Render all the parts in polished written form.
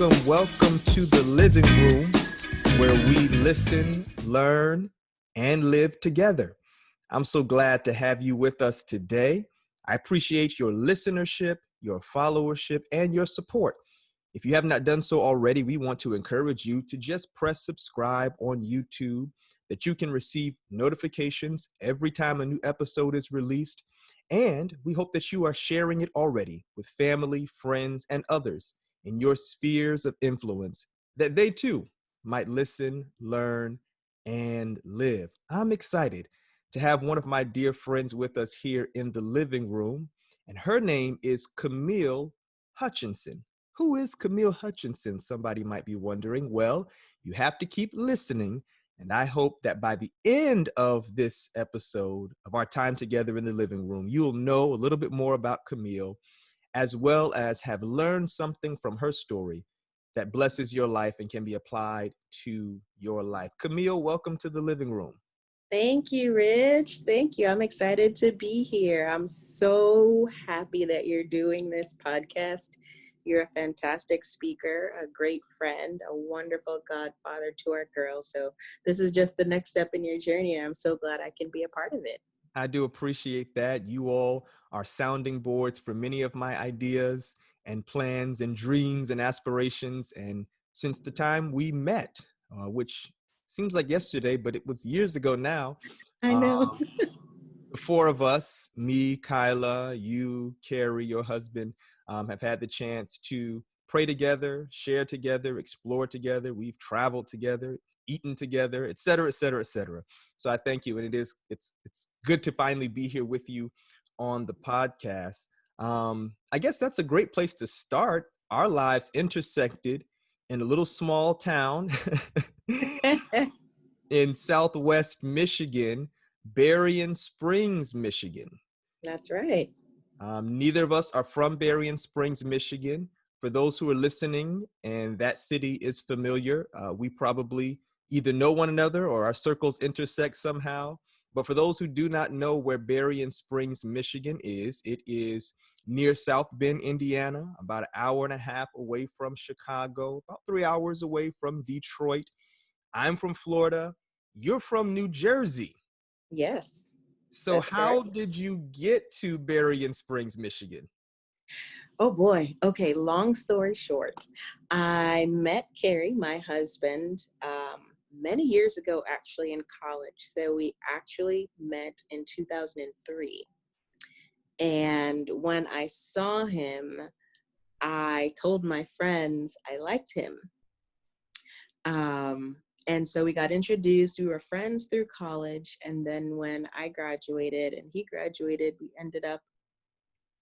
welcome to the living room where we listen, learn, and live together. I'm so glad to have you with us today. I appreciate your listenership, your followership, and your support. If you have not done so already, we want to encourage you to just press subscribe on YouTube that you can receive notifications every time a new episode is released. And we hope that you are sharing it already with family, friends, and others in your spheres of influence, that they too might listen, learn, and live. I'm excited to have one of my dear friends with us here in the living room, and her name is Kamille Hutchinson. Who is Camille Hutchinson? Somebody might be wondering. Well, you have to keep listening, and I hope that by the end of this episode of our time together in the living room, you'll know a little bit more about Camille, as well as have learned something from her story that blesses your life and can be applied to your life. Camille, welcome to the living room. Thank you, Rich. Thank you. I'm excited to be here. I'm so happy that you're doing this podcast. You're a fantastic speaker, a great friend, a wonderful godfather to our girls. So this is just the next step in your journey, and I'm so glad I can be a part of it. I do appreciate that. You all are sounding boards for many of my ideas and plans and dreams and aspirations. And since the time we met, which seems like yesterday, but it was years ago now, I uh, know. the four of us, me, Kyla, you, Carrie, your husband, have had the chance to pray together, share together, explore together. We've traveled together, eaten together, et cetera, et cetera, et cetera. So I thank you. And it's good to finally be here with you on the podcast. I guess that's a great place to start. Our lives intersected in a little small town in Southwest Michigan, Berrien Springs, Michigan. That's right. Neither of us are from Berrien Springs, Michigan. For those who are listening and that city is familiar, we probably either know one another or our circles intersect somehow. But for those who do not know where Berrien Springs, Michigan is, it is near South Bend, Indiana, about an hour and a half away from Chicago, about 3 hours away from Detroit. I'm from Florida. You're from New Jersey. Yes, So that's how correct. did you get to Berrien Springs, Michigan? Oh boy. Okay, long story short, I met Carrie, my husband, many years ago, actually, in college. So we actually met in 2003. And when I saw him, I told my friends I liked him. Um, and so we got introduced. We were friends through college. And then when I graduated and he graduated, we ended up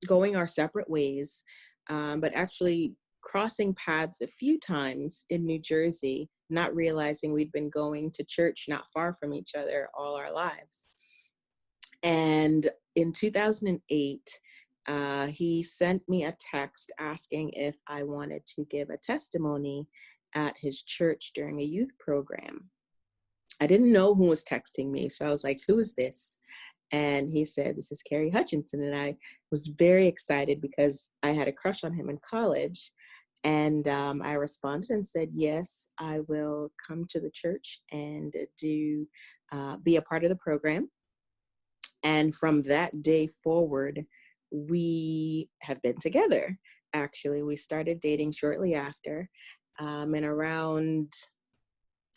going our separate ways, but actually crossing paths a few times in New Jersey, not realizing we'd been going to church not far from each other all our lives. And in 2008, he sent me a text asking if I wanted to give a testimony at his church during a youth program. I didn't know who was texting me, so I was like, who is this? And he said, this is Carrie Hutchinson. And I was very excited because I had a crush on him in college. And I responded and said, yes, I will come to the church and be a part of the program. And from that day forward, we have been together. Actually, we started dating shortly after. And around,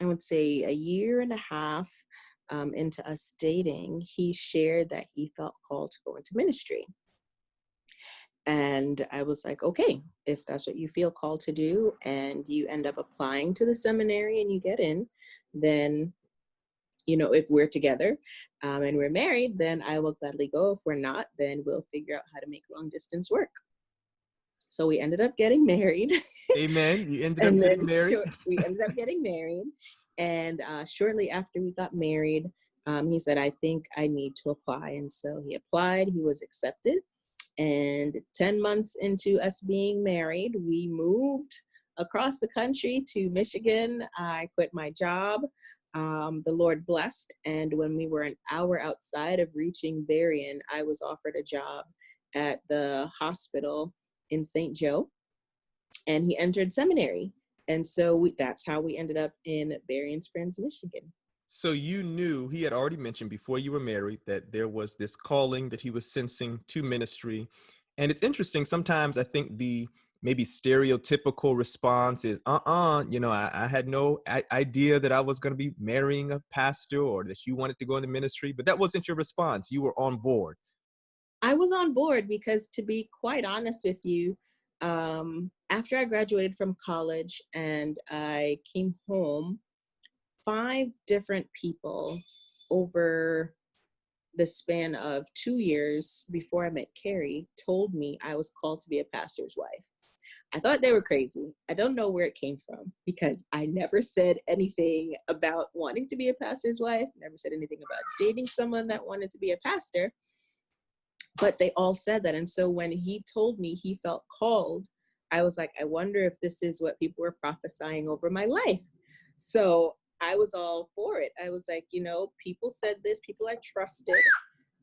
I would say, a year and a half into us dating, he shared that he felt called to go into ministry. And I was like, okay, if that's what you feel called to do and you end up applying to the seminary and you get in, then, if we're together and we're married, then I will gladly go. If we're not, then we'll figure out how to make long distance work. So we ended up getting married. Amen. You ended up And then getting married. we ended up getting married. And shortly after we got married, he said, I think I need to apply. And so he applied, he was accepted. And 10 months into us being married, we moved across the country to Michigan. I quit my job. The Lord blessed. And when we were an hour outside of reaching Berrien, I was offered a job at the hospital in St. Joe. and he entered seminary. And so that's how we ended up in Berrien Springs, Michigan. So you knew, he had already mentioned before you were married that there was this calling that he was sensing to ministry. And it's interesting, sometimes I think the maybe stereotypical response is, I had no idea that I was going to be marrying a pastor or that you wanted to go into ministry, but that wasn't your response. You were on board. I was on board because, to be quite honest with you, after I graduated from college and I came home, 5 different people over the span of 2 years before I met Carrie told me I was called to be a pastor's wife. I thought they were crazy. I don't know where it came from because I never said anything about wanting to be a pastor's wife, never said anything about dating someone that wanted to be a pastor, but they all said that. And so when he told me he felt called, I was like, I wonder if this is what people were prophesying over my life. So I was all for it. I was like, people said this, people I trusted.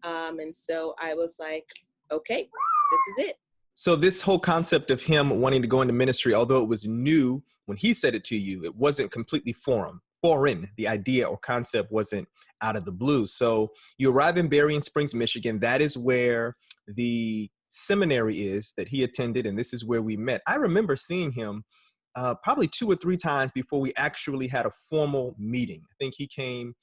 And so I was like, okay, this is it. So this whole concept of him wanting to go into ministry, although it was new when he said it to you, it wasn't completely foreign. The idea or concept wasn't out of the blue. So you arrive in Berrien Springs, Michigan. That is where the seminary is that he attended, and this is where we met. I remember seeing him probably 2 or 3 times before we actually had a formal meeting. I think he came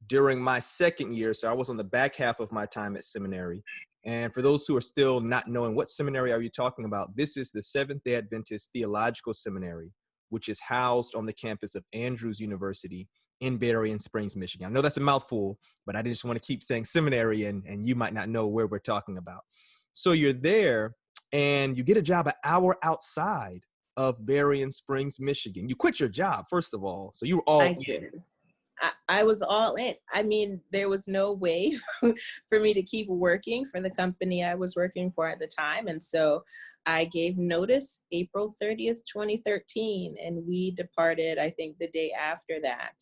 during my second year, so I was on the back half of my time at seminary. And for those who are still not knowing, what seminary are you talking about? This is the Seventh-day Adventist Theological Seminary, which is housed on the campus of Andrews University in Berrien Springs, Michigan. I know that's a mouthful, but I just want to keep saying seminary, and you might not know where we're talking about. So you're there, and you get a job an hour outside of Berrien Springs, Michigan. You quit your job, first of all. So you were all I in. did. I was all in. I mean, there was no way for me to keep working for the company I was working for at the time. And so I gave notice April 30th, 2013, and we departed, I think, the day after that.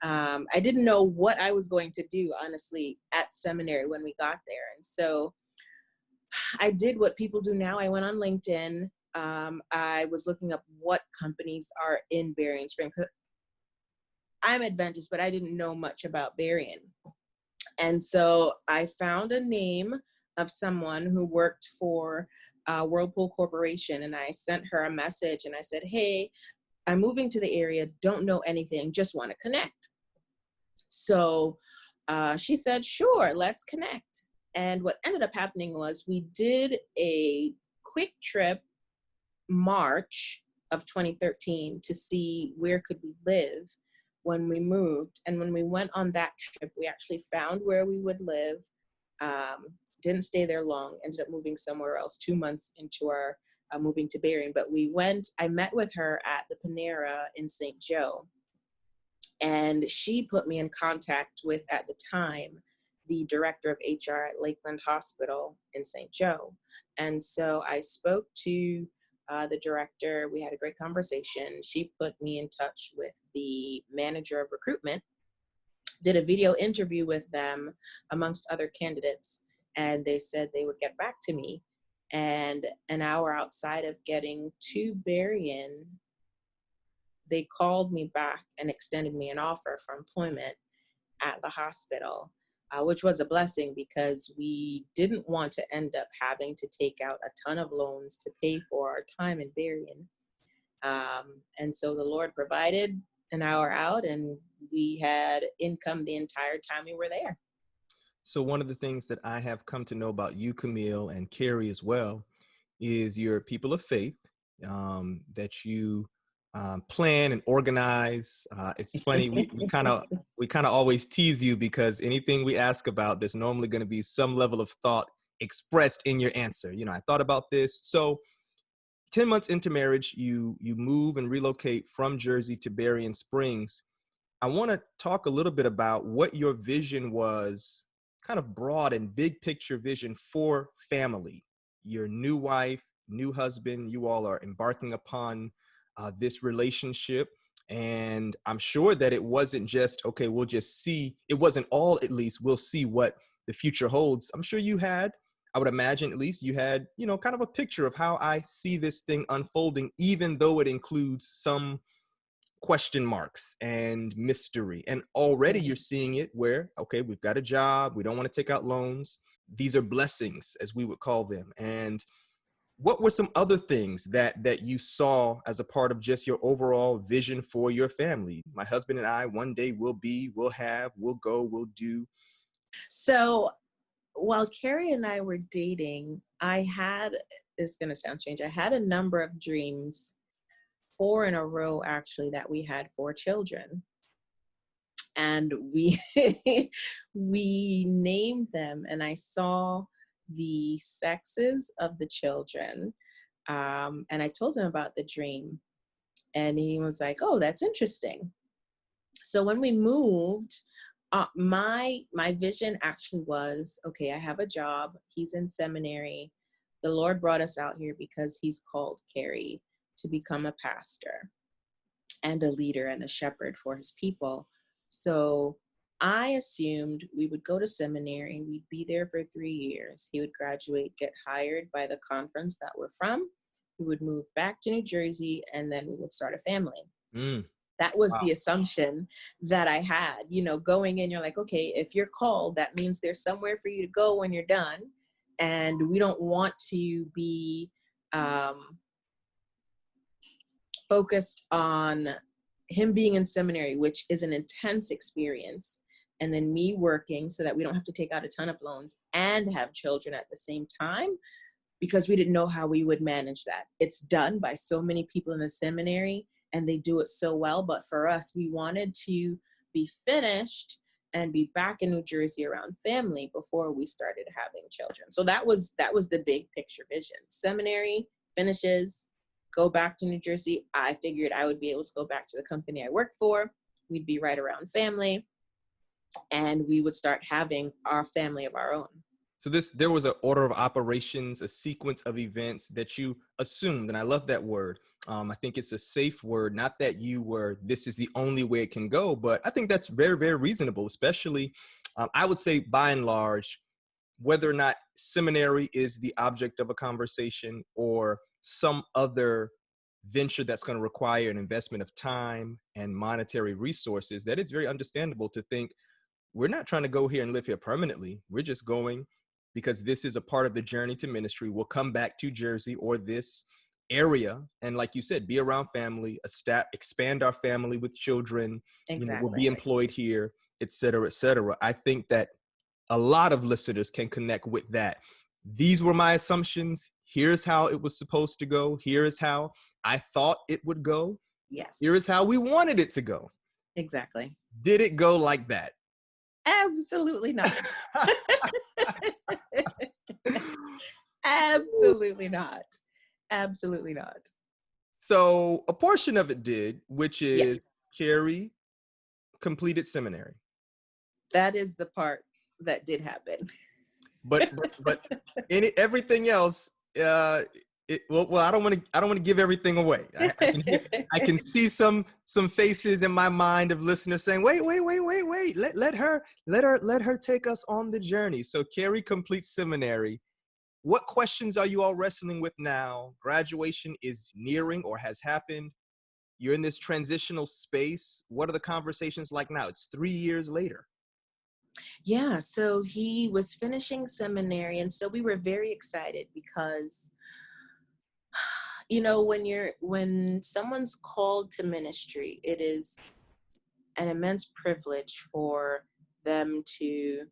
I didn't know what I was going to do, honestly, at seminary when we got there. And so I did what people do now. I went on LinkedIn. I was looking up what companies are in Berrien Springs. I'm Adventist, but I didn't know much about Berrien. And so I found a name of someone who worked for Whirlpool Corporation, and I sent her a message and I said, hey, I'm moving to the area, don't know anything, just want to connect. So she said, sure, let's connect. And what ended up happening was we did a quick trip March of 2013 to see where could we live when we moved. And when we went on that trip, we actually found where we would live. Didn't stay there long, ended up moving somewhere else 2 months into our moving to Berrien. But I met with her at the Panera in St. Joe. And she put me in contact with, at the time, the director of HR at Lakeland Hospital in St. Joe. And so I spoke to the director. We had a great conversation. She put me in touch with the manager of recruitment, did a video interview with them amongst other candidates, and they said they would get back to me. And an hour outside of getting to Berrien, they called me back and extended me an offer for employment at the hospital, which was a blessing because we didn't want to end up having to take out a ton of loans to pay for our time in Berrien. And so the Lord provided an hour out, and we had income the entire time we were there. So one of the things that I have come to know about you, Camille, and Carrie as well, is you're people of faith, that you plan and organize. It's funny, we kind of always tease you because anything we ask about, there's normally going to be some level of thought expressed in your answer. I thought about this. So 10 months into marriage, you move and relocate from Jersey to Berrien Springs. I want to talk a little bit about what your vision was, kind of broad and big picture vision for family. Your new wife, new husband, you all are embarking upon this relationship. And I'm sure that it wasn't just, okay, we'll just see. It wasn't all, at least, we'll see what the future holds. I'm sure you had, I would imagine at least you had, kind of a picture of how I see this thing unfolding, even though it includes some question marks and mystery. And already Yeah. you're seeing it where, okay, we've got a job, we don't want to take out loans. These are blessings, as we would call them. And what were some other things that you saw as a part of just your overall vision for your family? My husband and I, one day we'll have, we'll go, we'll do. So while Carrie and I were dating, it's going to sound strange, I had a number of dreams, 4 in a row actually, that we had 4 children. And we we named them, and I saw the sexes of the children. And I told him about the dream, and he was like, "Oh, that's interesting." So when we moved, my vision actually was, okay, I have a job. He's in seminary. The Lord brought us out here because he's called Carrie to become a pastor and a leader and a shepherd for his people. So I assumed we would go to seminary. We'd be there for 3 years. He would graduate, get hired by the conference that we're from. We would move back to New Jersey, and then we would start a family. Mm, That was wow. the assumption that I had. Going in, you're like, okay, if you're called, that means there's somewhere for you to go when you're done. And we don't want to be focused on him being in seminary, which is an intense experience, and then me working so that we don't have to take out a ton of loans and have children at the same time, because we didn't know how we would manage that. It's done by so many people in the seminary and they do it so well. But for us, we wanted to be finished and be back in New Jersey around family before we started having children. So that was the big picture vision. Seminary finishes, go back to New Jersey. I figured I would be able to go back to the company I worked for. We'd be right around family, and we would start having our family of our own. So there was an order of operations, a sequence of events that you assumed, and I love that word. I think it's a safe word, not that this is the only way it can go, but I think that's very, very reasonable, especially, I would say by and large, whether or not seminary is the object of a conversation or some other venture that's going to require an investment of time and monetary resources, that it's very understandable to think, we're not trying to go here and live here permanently. We're just going because this is a part of the journey to ministry. We'll come back to Jersey or this area. And like you said, be around family, expand our family with children, we'll Exactly. be employed here, et cetera, et cetera. I think that a lot of listeners can connect with that. These were my assumptions. Here's how it was supposed to go. Here is how I thought it would go. Yes. Here is how we wanted it to go. Exactly. Did it go like that? Absolutely not. Absolutely not. Absolutely not. So a portion of it did, which is Yes. Carrie completed seminary. That is the part that did happen. But everything else, well, I don't want to give everything away. I can see some faces in my mind of listeners saying, wait, let her take us on the journey. So Carrie completes seminary. What questions are you all wrestling with now? Graduation is nearing or has happened. You're in this transitional space. What are the conversations like now? It's 3 years later. Yeah, so he was finishing seminary, and so we were very excited because when someone's called to ministry, it is an immense privilege for them to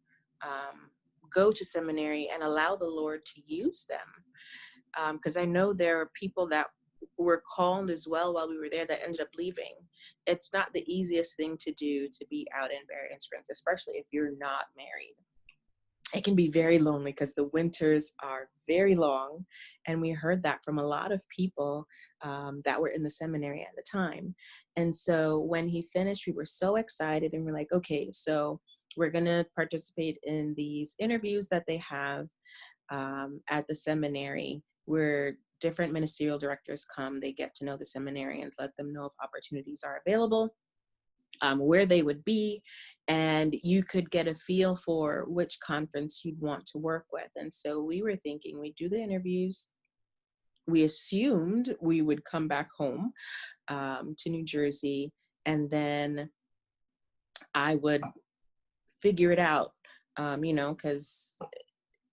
go to seminary and allow the Lord to use them. Because I know there are people that were called as well while we were there that ended up leaving. It's not the easiest thing to do, to be out in Barrington Springs, especially if you're not married. It can be very lonely because the winters are very long. And we heard that from a lot of people that were in the seminary at the time. And so when he finished, we were so excited, and we're like, okay, so we're going to participate in these interviews that they have at the seminary, where different ministerial directors come. They get to know the seminarians, let them know if opportunities are available. where they would be, and you could get a feel for which conference you'd want to work with. And so we were thinking we'd do the interviews. We assumed we would come back home to New Jersey, and then I would figure it out, because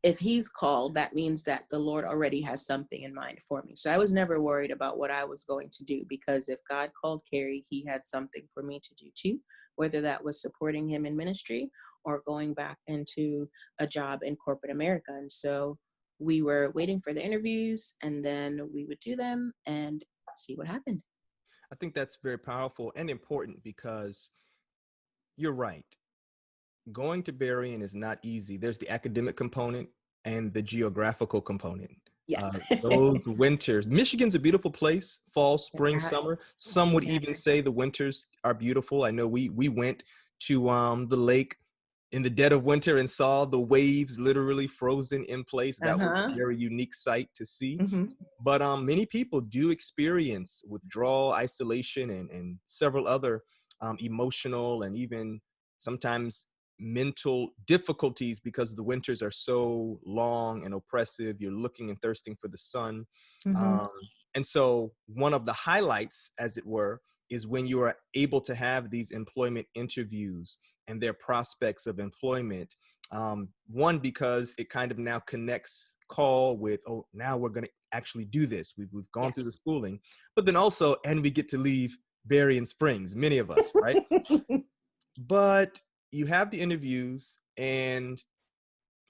if he's called, that means that the Lord already has something in mind for me. So I was never worried about what I was going to do, because if God called Carrie, he had something for me to do too, whether that was supporting him in ministry or going back into a job in corporate America. And so we were waiting for the interviews, and then we would do them and see what happened. I think that's very powerful and important because you're right. Going to Berrien is not easy. There's the academic component and the geographical component. Yes. Those winters, Michigan's a beautiful place, fall, spring, summer. Some would even say the winters are beautiful. I know we went to the lake in the dead of winter and saw the waves literally frozen in place. That was a very unique sight to see. Mm-hmm. But many people do experience withdrawal, isolation, and several other emotional and even sometimes mental difficulties because the winters are so long and oppressive. You're looking and thirsting for the sun. Mm-hmm. Um, and so one of the highlights, as it were, is when you are able to have these employment interviews and their prospects of employment. One, because it kind of now connects call with, oh, now we're going to actually do this. We've gone through the schooling, but then also, and we get to leave Berrien Springs, many of us, right? But you have the interviews, and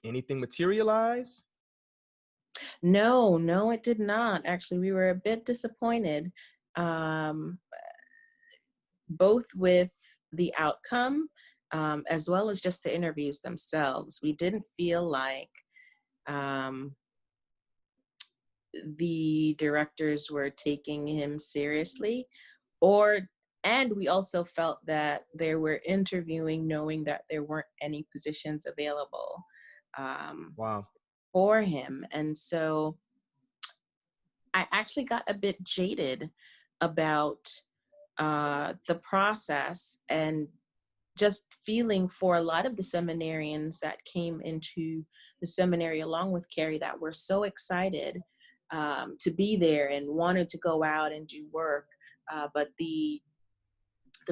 anything materialize? No, it did not. Actually, we were a bit disappointed, um, both with the outcome, as well as just the interviews themselves. We didn't feel like um, the directors were taking him seriously, and we also felt that they were interviewing knowing that there weren't any positions available Wow. for him. And so I actually got a bit jaded about the process, and just feeling for a lot of the seminarians that came into the seminary along with Carrie that were so excited to be there and wanted to go out and do work. But the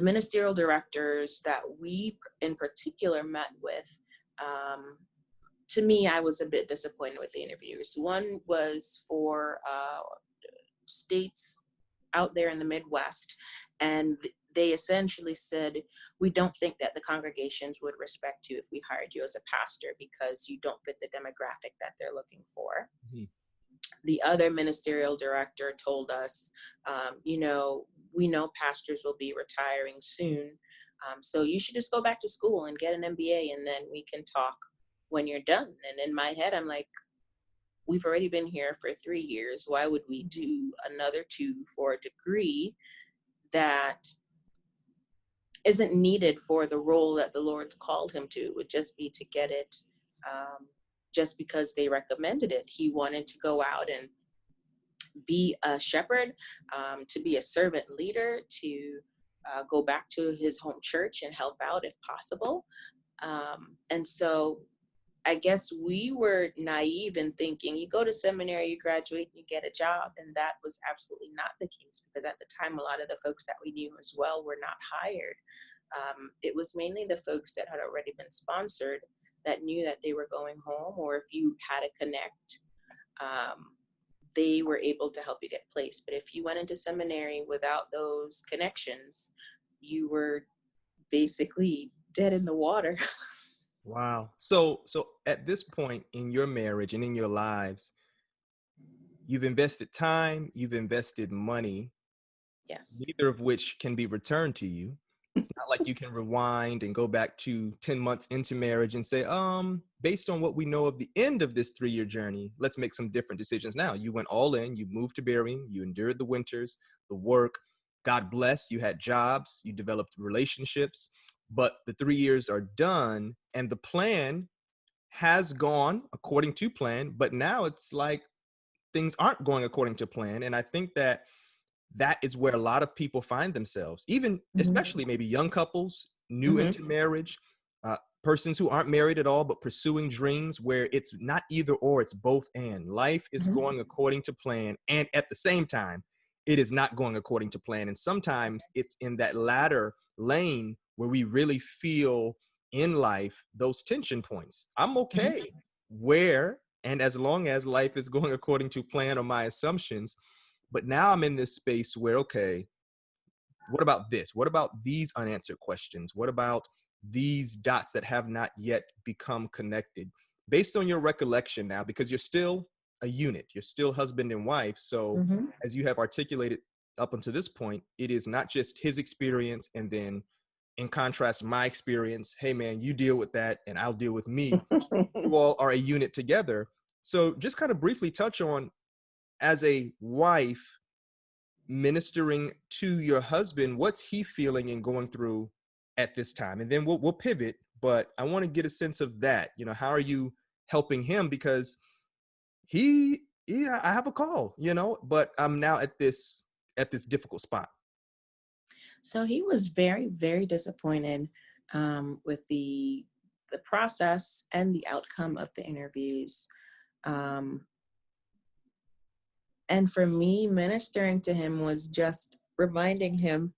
ministerial directors that we in particular met with, to me, I was a bit disappointed with the interviews. One was for states out there in the Midwest, and they essentially said, we don't think that the congregations would respect you if we hired you as a pastor because you don't fit the demographic that they're looking for. Mm-hmm. The other ministerial director told us, we know pastors will be retiring soon, so you should just go back to school and get an MBA, and then we can talk when you're done. And in my head, I'm like, we've already been here for 3 years. Why would we do another 2 for a degree that isn't needed for the role that the Lord's called him to? It would just be to get it just because they recommended it. He wanted to go out and be a shepherd, to be a servant leader, to go back to his home church and help out if possible. And so I guess we were naive in thinking you go to seminary, you graduate, and you get a job. And that was absolutely not the case, because at the time, a lot of the folks that we knew as well were not hired. It was mainly the folks that had already been sponsored that knew that they were going home, or if you had a connect, they were able to help you get placed. But if you went into seminary without those connections, you were basically dead in the water. Wow. So at this point in your marriage and in your lives, you've invested time, you've invested money, Yes. neither of which can be returned to you. It's not like you can rewind and go back to 10 months into marriage and say, based on what we know of the end of this 3-year journey, let's make some different decisions now. You went all in, you moved to Berrien, you endured the winters, the work. God bless, you had jobs, you developed relationships, but the 3 years are done and the plan has gone according to plan, but now it's like things aren't going according to plan. And I think that that is where a lot of people find themselves, even especially maybe young couples, new Mm-hmm. into marriage, persons who aren't married at all, but pursuing dreams where it's not either or, it's both and. Life is Mm-hmm. going according to plan. And at the same time, it is not going according to plan. And sometimes it's in that latter lane where we really feel in life those tension points. I'm okay where and as long as life is going according to plan or my assumptions. But now I'm in this space where, okay, what about this? What about these unanswered questions? What about these dots that have not yet become connected? Based on your recollection now, because you're still a unit, you're still husband and wife. So Mm-hmm. as you have articulated up until this point, it is not just his experience and then in contrast, my experience, hey man, you deal with that and I'll deal with me. You all are a unit together. So just kind of briefly touch on, as a wife ministering to your husband, what's he feeling and going through at this time? And then we'll pivot, but I want to get a sense of that. You know, how are you helping him? Because yeah, I have a call, but I'm now at this difficult spot. So he was very, very disappointed with the process and the outcome of the interviews. Um, and for me, ministering to him was just reminding him,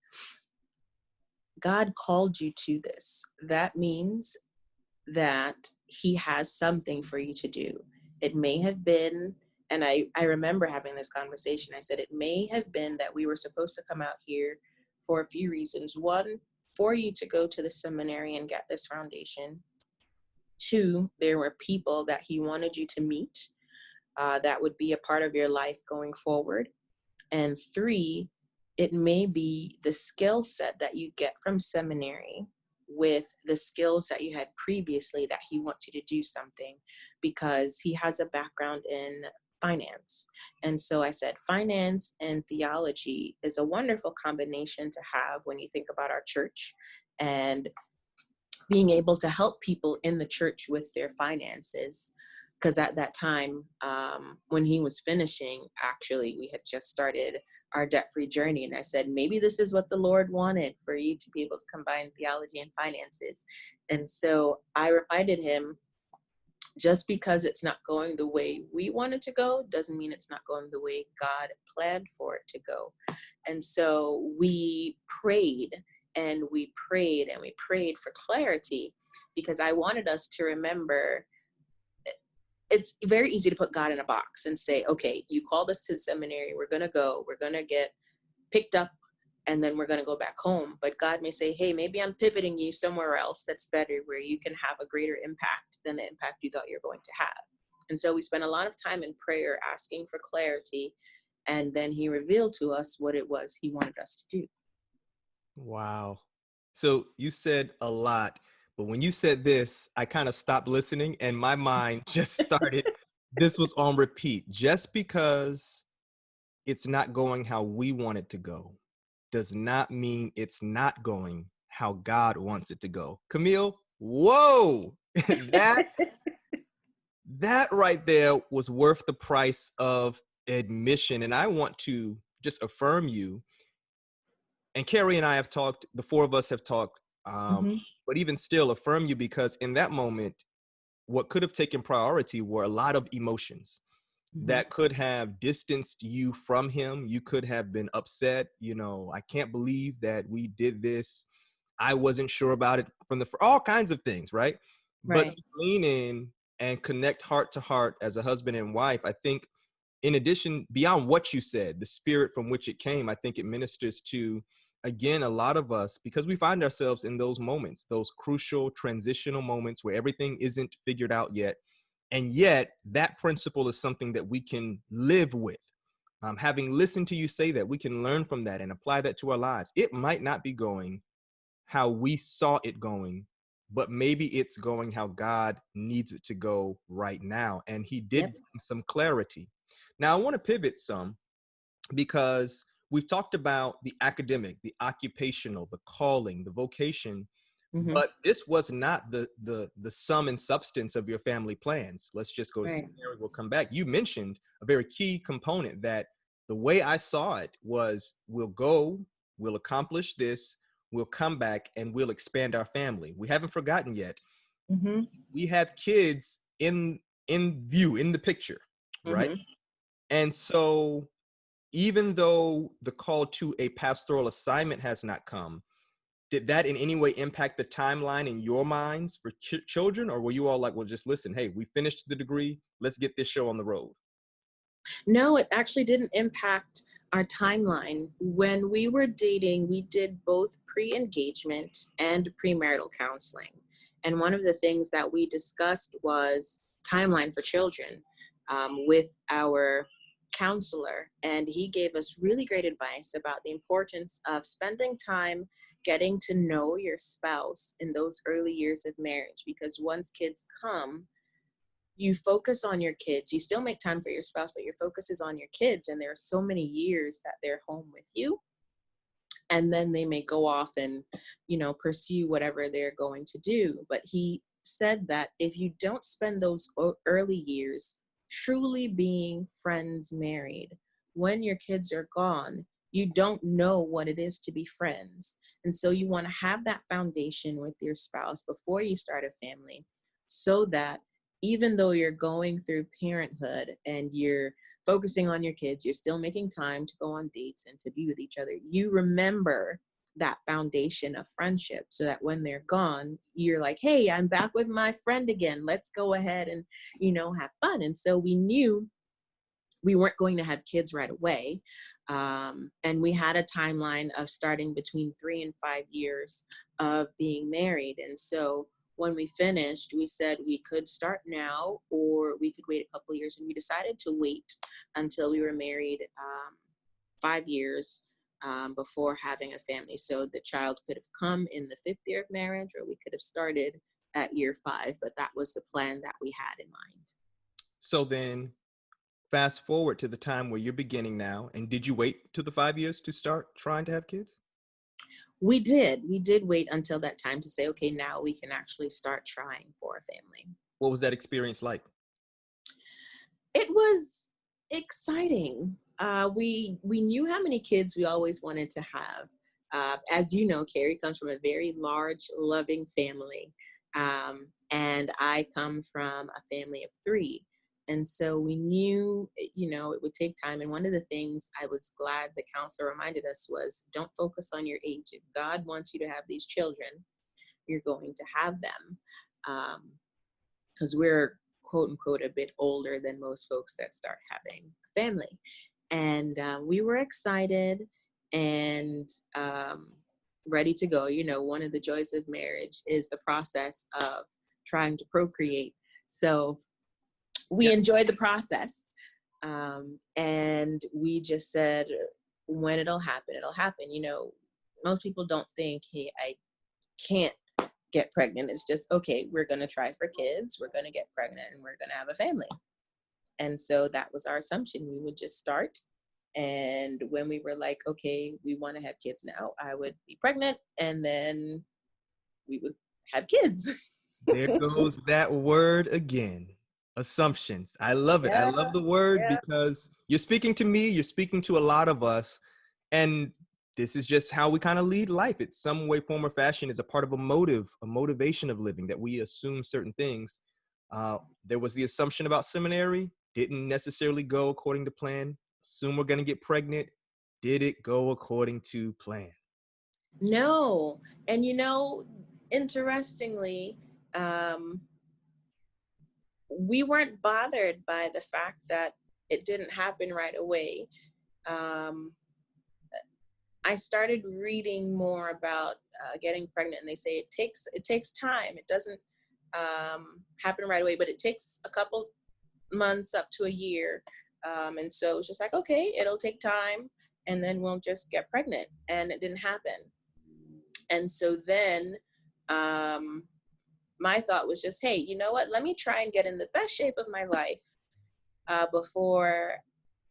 God called you to this. That means that he has something for you to do. It may have been, and I remember having this conversation. I said, it may have been that we were supposed to come out here for a few reasons. One, for you to go to the seminary and get this foundation. Two, there were people that he wanted you to meet that would be a part of your life going forward. And three, it may be the skill set that you get from seminary with the skills that you had previously that he wants you to do something, because he has a background in finance. And so I said, finance and theology is a wonderful combination to have when you think about our church and being able to help people in the church with their finances. Because at that time, when he was finishing, actually, we had just started our debt-free journey. And I said, maybe this is what the Lord wanted, for you to be able to combine theology and finances. And so I reminded him, just because it's not going the way we want it to go, doesn't mean it's not going the way God planned for it to go. And so we prayed and we prayed and we prayed for clarity, because I wanted us to remember, it's very easy to put God in a box and say, okay, you called us to the seminary, we're going to go, we're going to get picked up, and then we're going to go back home. But God may say, hey, maybe I'm pivoting you somewhere else that's better, where you can have a greater impact than the impact you thought you're going to have. And so we spent a lot of time in prayer asking for clarity, and then he revealed to us what it was he wanted us to do. Wow. So you said a lot, but when you said this, I kind of stopped listening and my mind just started, this was on repeat. Just because it's not going how we want it to go does not mean it's not going how God wants it to go. Camille, whoa, that right there was worth the price of admission. And I want to just affirm you. And Carrie and I have talked, the four of us have talked, Mm-hmm. but even still affirm you, because in that moment, what could have taken priority were a lot of emotions Mm-hmm. that could have distanced you from him. You could have been upset. I can't believe that we did this. I wasn't sure about it for all kinds of things, right? But Right. to lean in and connect heart to heart as a husband and wife, I think, in addition, beyond what you said, the spirit from which it came, I think it ministers to, again, a lot of us, because we find ourselves in those moments, those crucial transitional moments where everything isn't figured out yet. And yet that principle is something that we can live with. Having listened to you say that, we can learn from that and apply that to our lives. It might not be going how we saw it going, but maybe it's going how God needs it to go right now. And he did Yep. bring some clarity. Now I want to pivot some, because we've talked about the academic, the occupational, the calling, the vocation, Mm-hmm. but this was not the sum and substance of your family plans. Let's just go to Right. seminary. We'll come back. You mentioned a very key component, that the way I saw it was we'll go, we'll accomplish this, we'll come back, and we'll expand our family. We haven't forgotten yet. Mm-hmm. We have kids in view, in the picture, right? Mm-hmm. And so even though the call to a pastoral assignment has not come, did that in any way impact the timeline in your minds for children? Or were you all like, well, just listen, hey, we finished the degree, let's get this show on the road? No, it actually didn't impact our timeline. When we were dating, we did both pre-engagement and premarital counseling. And one of the things that we discussed was timeline for children with our counselor. And he gave us really great advice about the importance of spending time getting to know your spouse in those early years of marriage, because once kids come, you focus on your kids. You still make time for your spouse, but your focus is on your kids. And there are so many years that they're home with you. And then they may go off and, pursue whatever they're going to do. But he said that if you don't spend those early years truly being friends married, when your kids are gone, you don't know what it is to be friends. And so you want to have that foundation with your spouse before you start a family, so that even though you're going through parenthood and you're focusing on your kids, you're still making time to go on dates and to be with each other. You remember that foundation of friendship, so that when they're gone, you're like, hey, I'm back with my friend again. Let's go ahead and, have fun. And so we knew we weren't going to have kids right away. And we had a timeline of starting between 3 and 5 years of being married. And so when we finished, we said we could start now or we could wait a couple of years. And we decided to wait until we were married 5 years before having a family. So the child could have come in the 5th year of marriage, or we could have started at year 5. But that was the plan that we had in mind. So then fast forward to the time where you're beginning now. And did you wait to the 5 years to start trying to have kids? We did wait until that time to say, okay, now we can actually start trying for a family. What was that experience like? It was exciting. We knew how many kids we always wanted to have. As you know, Carrie comes from a very large, loving family. And I come from a family of 3. And so we knew, it would take time. And one of the things I was glad the counselor reminded us was, don't focus on your age. If God wants you to have these children, you're going to have them. Because we're, quote unquote, a bit older than most folks that start having a family. And we were excited and ready to go. One of the joys of marriage is the process of trying to procreate. So we enjoyed the process. And we just said, when it'll happen, it'll happen. Most people don't think, hey, I can't get pregnant. It's just, okay, we're going to try for kids. We're going to get pregnant and we're going to have a family. And so that was our assumption. We would just start. And when we were like, okay, we want to have kids now, I would be pregnant and then we would have kids. There goes that word again. Assumptions. I love it. I love the word because you're speaking to me, you're speaking to a lot of us. And this is just how we kind of lead life. It's some way, form, or fashion is a part of a motivation of living, that we assume certain things. There was the assumption about seminary, didn't necessarily go according to plan. Assume we're going to get pregnant. Did it go according to plan? No. And interestingly, we weren't bothered by the fact that it didn't happen right away. I started reading more about getting pregnant, and they say it takes time. It doesn't happen right away, but it takes a couple months up to a year. And so it's just like, okay, it'll take time, and then we'll just get pregnant. And it didn't happen. And so then my thought was just, hey, you know what? Let me try and get in the best shape of my life before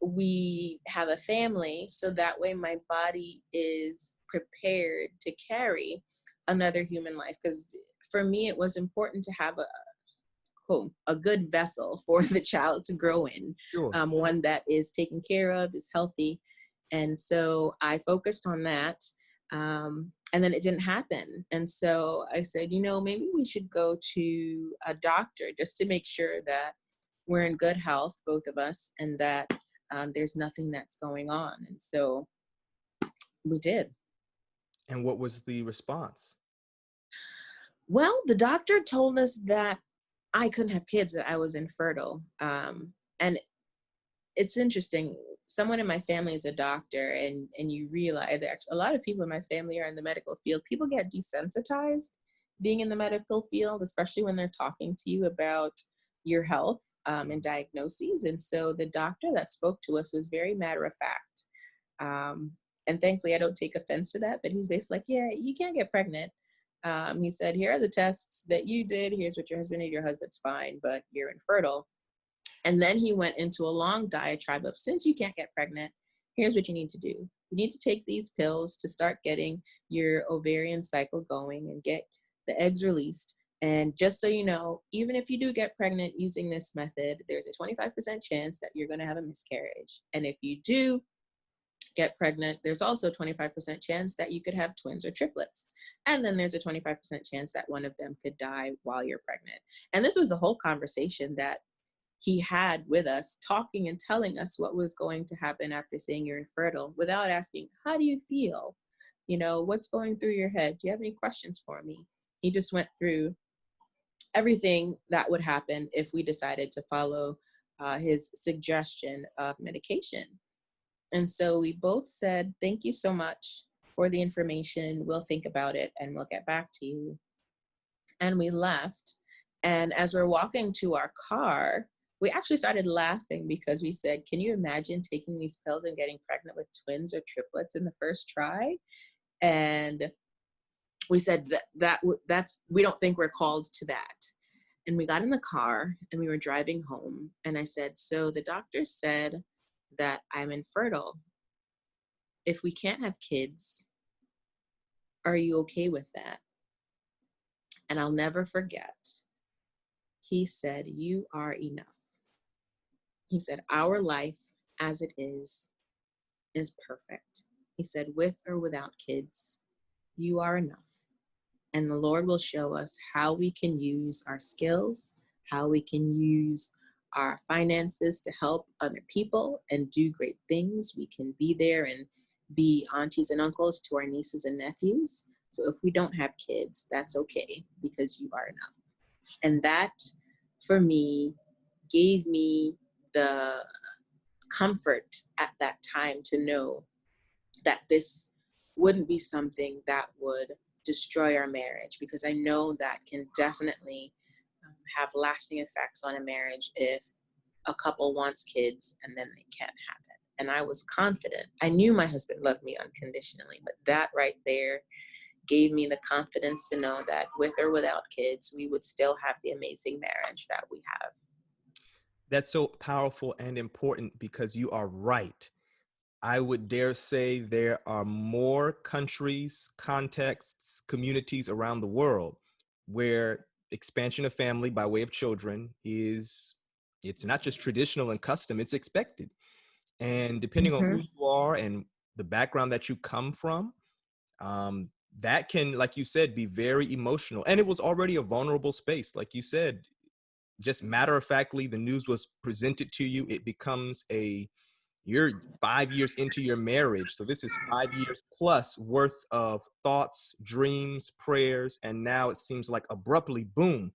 we have a family, so that way my body is prepared to carry another human life. Because for me, it was important to have a quote, a good vessel for the child to grow in, Sure. one that is taken care of, is healthy. And so I focused on that. And then it didn't happen. And so I said, maybe we should go to a doctor just to make sure that we're in good health, both of us, and that there's nothing that's going on. And so we did. And what was the response? Well, the doctor told us that I couldn't have kids, that I was infertile. And it's interesting. Someone in my family is a doctor, and you realize that a lot of people in my family are in the medical field. People get desensitized being in the medical field, especially when they're talking to you about your health and diagnoses. And so the doctor that spoke to us was very matter of fact. And thankfully, I don't take offense to that, but he's basically like, yeah, you can't get pregnant. He said, here are the tests that you did. Here's what your husband did. Your husband's fine, but you're infertile. And then he went into a long diatribe of, since you can't get pregnant, here's what you need to do. You need to take these pills to start getting your ovarian cycle going and get the eggs released. And just so you know, even if you do get pregnant using this method, there's a 25% chance that you're going to have a miscarriage. And if you do get pregnant, there's also a 25% chance that you could have twins or triplets. And then there's a 25% chance that one of them could die while you're pregnant. And this was a whole conversation that he had with us, talking and telling us what was going to happen after saying you're infertile, without asking, how do you feel? What's going through your head? Do you have any questions for me? He just went through everything that would happen if we decided to follow his suggestion of medication. And so we both said, thank you so much for the information. We'll think about it and we'll get back to you. And we left. And as we're walking to our car, we actually started laughing because we said, can you imagine taking these pills and getting pregnant with twins or triplets in the first try? And we said that's we don't think we're called to that. And we got in the car and we were driving home. And I said, so the doctor said that I'm infertile. If we can't have kids, are you okay with that? And I'll never forget. He said, you are enough. He said, our life as it is perfect. He said, with or without kids, you are enough. And the Lord will show us how we can use our skills, how we can use our finances to help other people and do great things. We can be there and be aunties and uncles to our nieces and nephews. So if we don't have kids, that's okay, because you are enough. And that, for me, gave me the comfort at that time to know that this wouldn't be something that would destroy our marriage, because I know that can definitely have lasting effects on a marriage if a couple wants kids and then they can't have it. And I was confident. I knew my husband loved me unconditionally, but that right there gave me the confidence to know that with or without kids, we would still have the amazing marriage that we have. That's so powerful and important, because you are right. I would dare say there are more countries, contexts, communities around the world where expansion of family by way of children it's not just traditional and custom, it's expected. And depending on who you are and the background that you come from, that can, like you said, be very emotional. And it was already a vulnerable space. Like you said, just matter of factly, the news was presented to you. It becomes you're 5 years into your marriage. So this is 5 years plus worth of thoughts, dreams, prayers. And now it seems like abruptly, boom,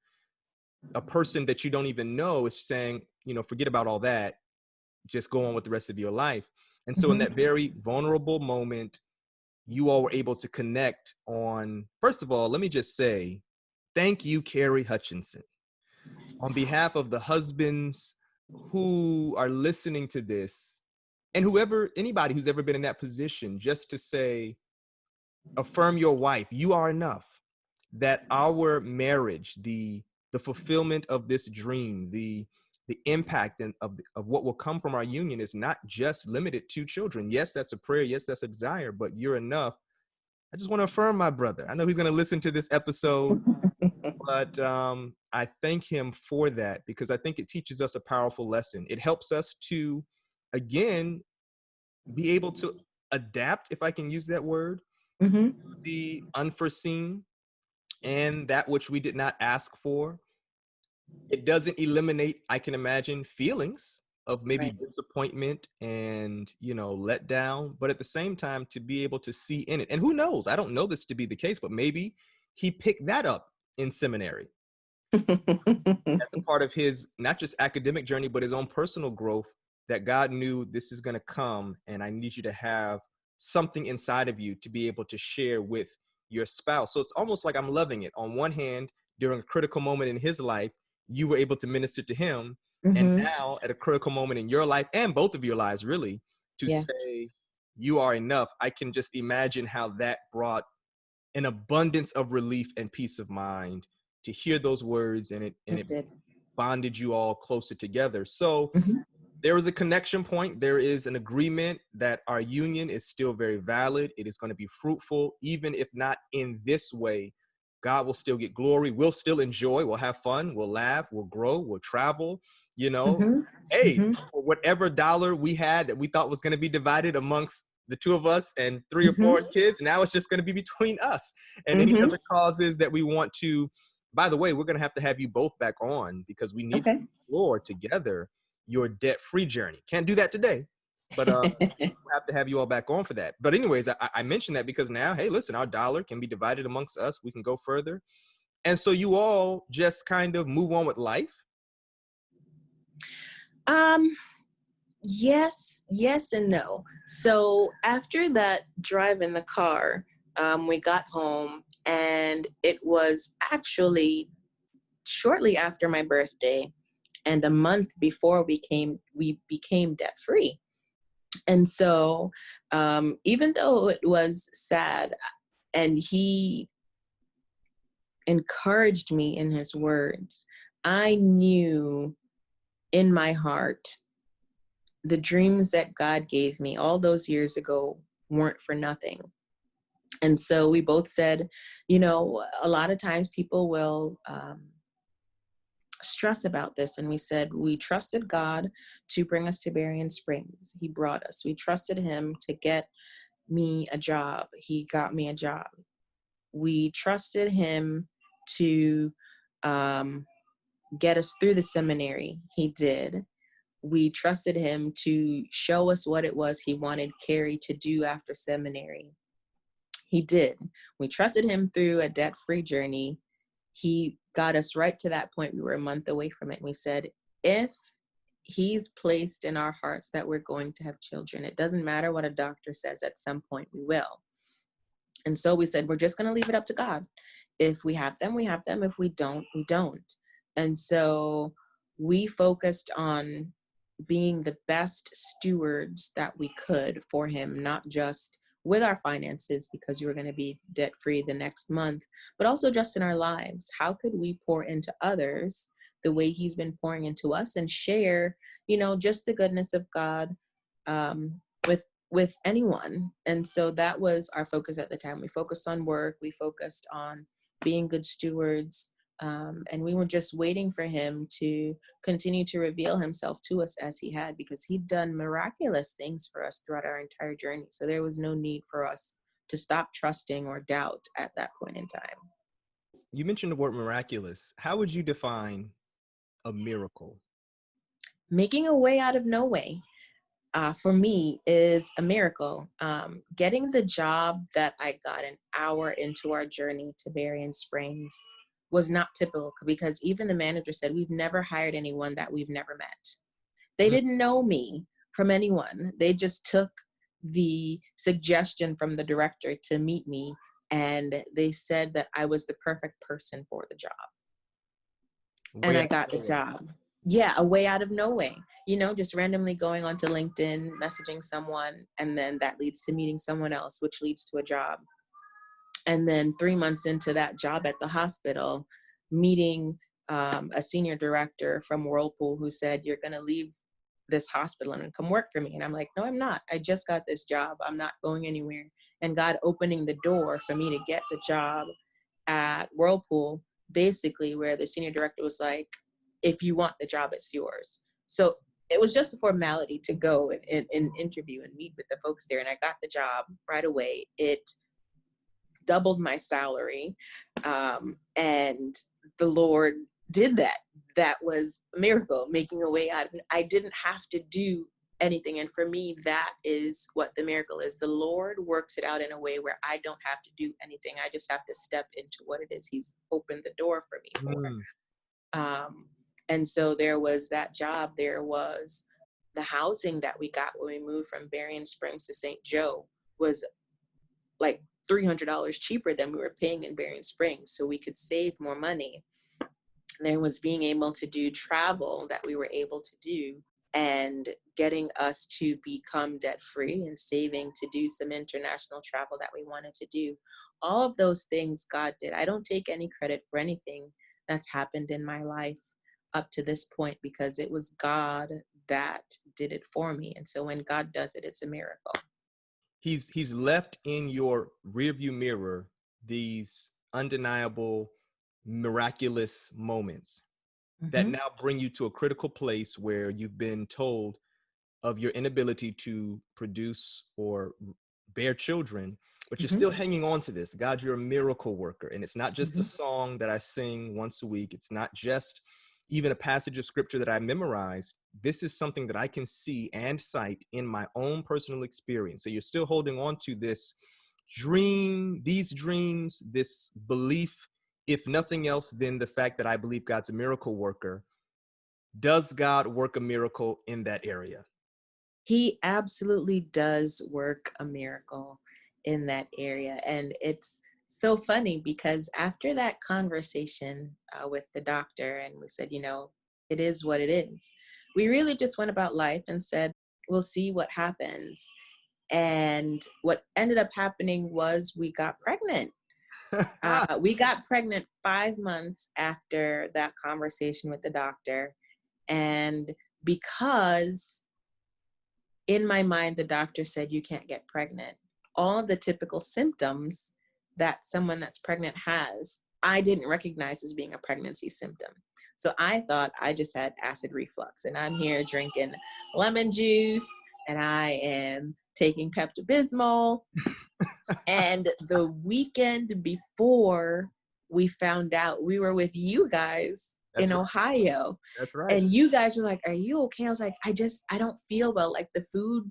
a person that you don't even know is saying, forget about all that. Just go on with the rest of your life. And so in that very vulnerable moment, you all were able to connect on, first of all, let me just say, thank you, Kamille Hutchinson. On behalf of the husbands who are listening to this, and anybody who's ever been in that position, just to say, affirm your wife, you are enough. That our marriage, the fulfillment of this dream, the impact of what will come from our union is not just limited to children. Yes, that's a prayer. Yes, that's a desire, but you're enough. I just want to affirm my brother. I know he's going to listen to this episode, but I thank him for that because I think it teaches us a powerful lesson. It helps us to, again, be able to adapt, if I can use that word, Mm-hmm. to the unforeseen and that which we did not ask for. It doesn't eliminate, I can imagine, feelings of maybe Right. disappointment and, let down, but at the same time to be able to see in it. And who knows, I don't know this to be the case, but maybe he picked that up in seminary as a part of his, not just academic journey, but his own personal growth, that God knew this is going to come and I need you to have something inside of you to be able to share with your spouse. So it's almost like I'm loving it. On one hand, during a critical moment in his life, you were able to minister to him. And Mm-hmm. now at a critical moment in your life and both of your lives, really, to Yeah, say you are enough. I can just imagine how that brought an abundance of relief and peace of mind to hear those words, and it it did. bonded you all closer together. So Mm-hmm. there is a connection point. There is an agreement that our union is still very valid. It is going to be fruitful, even if not in this way. God will still get glory. We'll still enjoy. We'll have fun. We'll laugh. We'll grow. We'll travel. You know, Mm-hmm. hey, Mm-hmm. for whatever dollar we had that we thought was going to be divided amongst the two of us and three or Mm-hmm. four kids, now it's just going to be between us. And any Mm-hmm. other causes that we want to, by the way, we're going to have you both back on because we need to Okay. explore together your debt-free journey. Can't do that today, but we'll have to have you all back on for that. But anyways, I mentioned that because now, hey, listen, our dollar can be divided amongst us. We can go further. And so you all just kind of move on with life. Um, yes and no. So after that drive in the car, we got home and it was actually shortly after my birthday and a month before we became debt free. And so even though it was sad and he encouraged me in his words, I knew in my heart the dreams that God gave me all those years ago weren't for nothing. And so we both said, a lot of times people will stress about this. And we said, we trusted God to bring us to Berrien Springs. He brought us. We trusted him to get me a job. He got me a job. We trusted him to get us through the seminary. He did. We trusted him to show us what it was he wanted Carrie to do after seminary. He did. We trusted him through a debt-free journey. He got us right to that point. We were a month away from it. And we said, if he's placed in our hearts that we're going to have children, it doesn't matter what a doctor says, at some point we will. And so we said, we're just going to leave it up to God. If we have them, we have them. If we don't, we don't. And so we focused on being the best stewards that we could for him, not just with our finances, because we were going to be debt free the next month, but also just in our lives. How could we pour into others the way he's been pouring into us and share, just the goodness of God with anyone? And so that was our focus at the time. We focused on work. We focused on being good stewards. And we were just waiting for him to continue to reveal himself to us as he had, because he'd done miraculous things for us throughout our entire journey. So there was no need for us to stop trusting or doubt at that point in time. You mentioned the word miraculous. How would you define a miracle? Making a way out of no way. For me is a miracle. Getting the job that I got an hour into our journey to Berrien Springs was not typical, because even the manager said, we've never hired anyone that we've never met. They didn't know me from anyone. They just took the suggestion from the director to meet me, and they said that I was the perfect person for the job. And Way I out got the of nowhere. job. Yeah, a way out of no way. Just randomly going onto LinkedIn, messaging someone, and then that leads to meeting someone else, which leads to a job. And then 3 months into that job at the hospital, meeting a senior director from Whirlpool who said, you're going to leave this hospital and come work for me. And I'm like, no, I'm not. I just got this job. I'm not going anywhere. And God opening the door for me to get the job at Whirlpool basically where the senior director was like, if you want the job, it's yours. So it was just a formality to go and interview and meet with the folks there. And I got the job right away. It doubled my salary. And the Lord did that. That was a miracle, making a way out of it. I didn't have to do anything. And for me, that is what the miracle is. The Lord works it out in a way where I don't have to do anything. I just have to step into what it is He's opened the door for me for. And so there was that job. There was the housing that we got when we moved from Berrien Springs to St. Joe was like $300 cheaper than we were paying in Berrien Springs. So we could save more money. And there was being able to do travel that we were able to do and getting us to become debt free and saving to do some international travel that we wanted to do. All of those things God did. I don't take any credit for anything that's happened in my life up to this point because it was God that did it for me. And so when God does it, it's a miracle. He's left in your rearview mirror these undeniable, miraculous moments that now bring you to a critical place where you've been told of your inability to produce or bear children, but you're still hanging on to this. God, you're a miracle worker. And it's not just a song that I sing once a week. It's not just even a passage of scripture that I memorize. This is something that I can see and cite in my own personal experience. So you're still holding on to this dream, these dreams, this belief, if nothing else, than the fact that I believe God's a miracle worker. Does God work a miracle in that area? He absolutely does work a miracle in that area. And it's so funny because after that conversation with the doctor, and we said, you know, it is what it is. We really just went about life and said, we'll see what happens. And what ended up happening was we got pregnant. We got pregnant 5 months after that conversation with the doctor. And because in my mind, the doctor said, you can't get pregnant. All of the typical symptoms that someone that's pregnant has, I didn't recognize as being a pregnancy symptom. So I thought I just had acid reflux, and I'm here drinking lemon juice and I am taking Pepto-Bismol. And the weekend before we found out, we were with you guys in Ohio. That's right. And you guys were like, are you okay? I was like, I don't feel well. Like the food,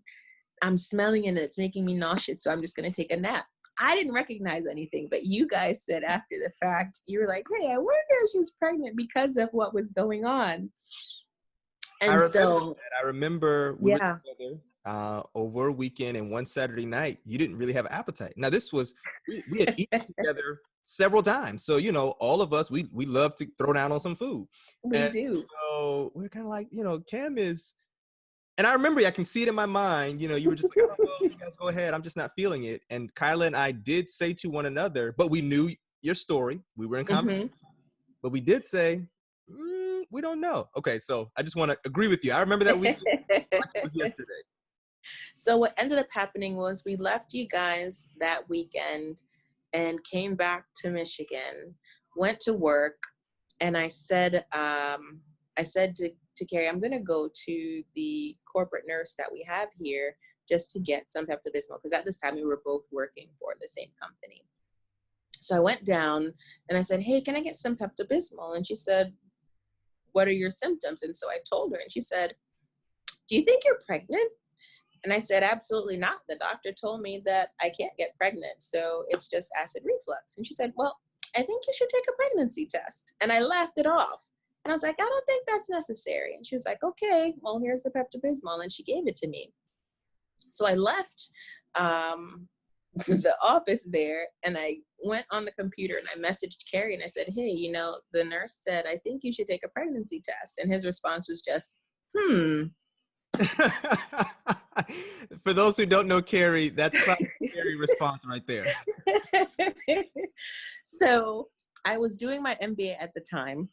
I'm smelling and it's making me nauseous. So I'm just going to take a nap. I didn't recognize anything, but you guys said after the fact, you were like, hey, I wonder if she's pregnant because of what was going on. And I remember we were together over a weekend, and one Saturday night, you didn't really have an appetite. Now this was, we had eaten together several times. So, you know, all of us, we love to throw down on some food. We do. So we're kind of like, you know, Cam is, and I remember, I can see it in my mind, you know, you were just like, I don't know, you guys go ahead. I'm just not feeling it. And Kyla and I did say to one another, but we knew your story. We were in conversation, but we did say, we don't know. Okay. So I just want to agree with you. I remember that weekend like it was yesterday. So what ended up happening was we left you guys that weekend and came back to Michigan, went to work, and I said to Carrie, I'm going to go to the corporate nurse that we have here just to get some Pepto-Bismol, because at this time we were both working for the same company. So I went down and I said, hey, can I get some Pepto-Bismol? And she said, what are your symptoms? And so I told her, and she said, do you think you're pregnant? And I said, absolutely not. The doctor told me that I can't get pregnant, so it's just acid reflux. And she said, well, I think you should take a pregnancy test. And I laughed it off. And I was like, I don't think that's necessary. And she was like, okay, well, here's the Pepto-Bismol. And she gave it to me. So I left the office there, and I went on the computer and I messaged Carrie and I said, hey, you know, the nurse said, I think you should take a pregnancy test. And his response was just, For those who don't know Carrie, that's probably a Carrie response right there. So I was doing my MBA at the time.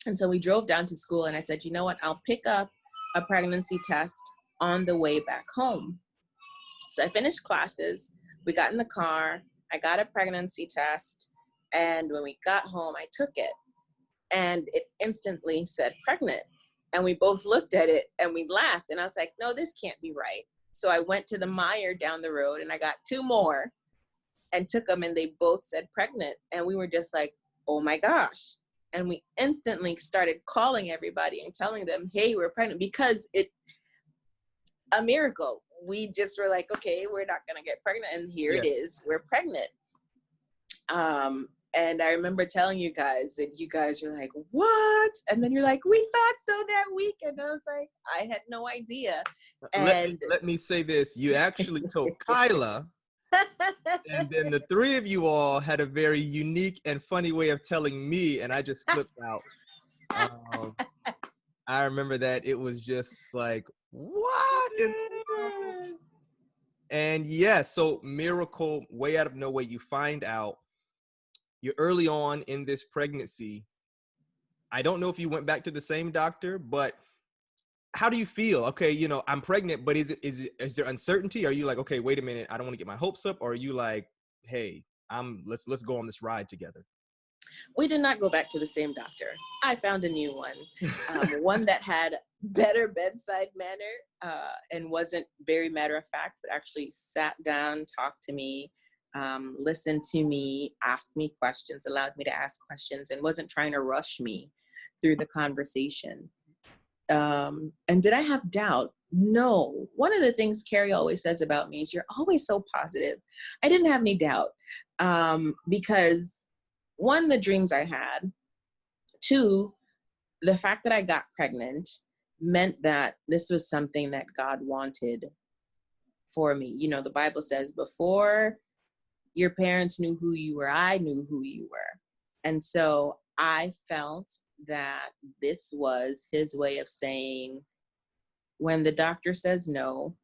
And so we drove down to school and I said, you know what, I'll pick up a pregnancy test on the way back home. So I finished classes. We got in the car. I got a pregnancy test. And when we got home, I took it and it instantly said pregnant. And we both looked at it and we laughed. And I was like, no, this can't be right. So I went to the Meijer down the road and I got 2 more and took them, and they both said pregnant. And we were just like, oh my gosh. And we instantly started calling everybody and telling them, hey, we're pregnant, because a miracle. We just were like, okay, we're not going to get pregnant. And here it is, we're pregnant. And I remember telling you guys, and you guys were like, what? And then you're like, we thought so that week. And I was like, I had no idea. And let me say this. You actually told Kyla, and then the 3 of you all had a very unique and funny way of telling me, and I just flipped out. I remember that it was just like, what? And yes, so miracle, way out of nowhere, you find out you're early on in this pregnancy. I don't know if you went back to the same doctor, but how do you feel? Okay, you know, I'm pregnant, but is there uncertainty? Are you like, okay, wait a minute, I don't want to get my hopes up? Or are you like, hey, let's go on this ride together? We did not go back to the same doctor. I found a new one, one that had better bedside manner and wasn't very matter of fact, but actually sat down, talked to me, listened to me, asked me questions, allowed me to ask questions, and wasn't trying to rush me through the conversation. And did I have doubt? No. One of the things Carrie always says about me is, you're always so positive. I didn't have any doubt because 1, the dreams I had, 2, the fact that I got pregnant meant that this was something that God wanted for me. You know, the Bible says, before your parents knew who you were, I knew who you were. And so I felt that this was his way of saying, when the doctor says no,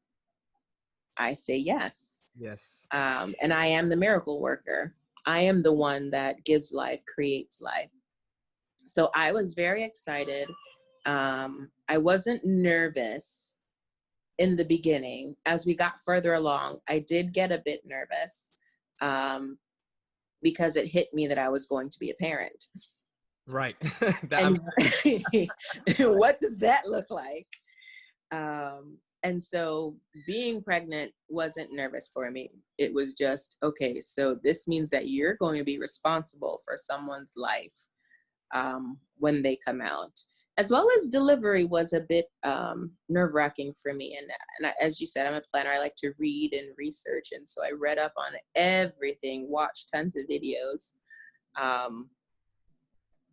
I say yes. Yes. And I am the miracle worker. I am the one that gives life, creates life. So I was very excited. I wasn't nervous in the beginning. As we got further along, I did get a bit nervous because it hit me that I was going to be a parent. Right. And what does that look like? And so being pregnant wasn't nervous for me. It was just, okay, so this means that you're going to be responsible for someone's life when they come out. As well as delivery was a bit nerve-wracking for me. And as you said, I'm a planner. I like to read and research. And so I read up on everything, watched tons of videos.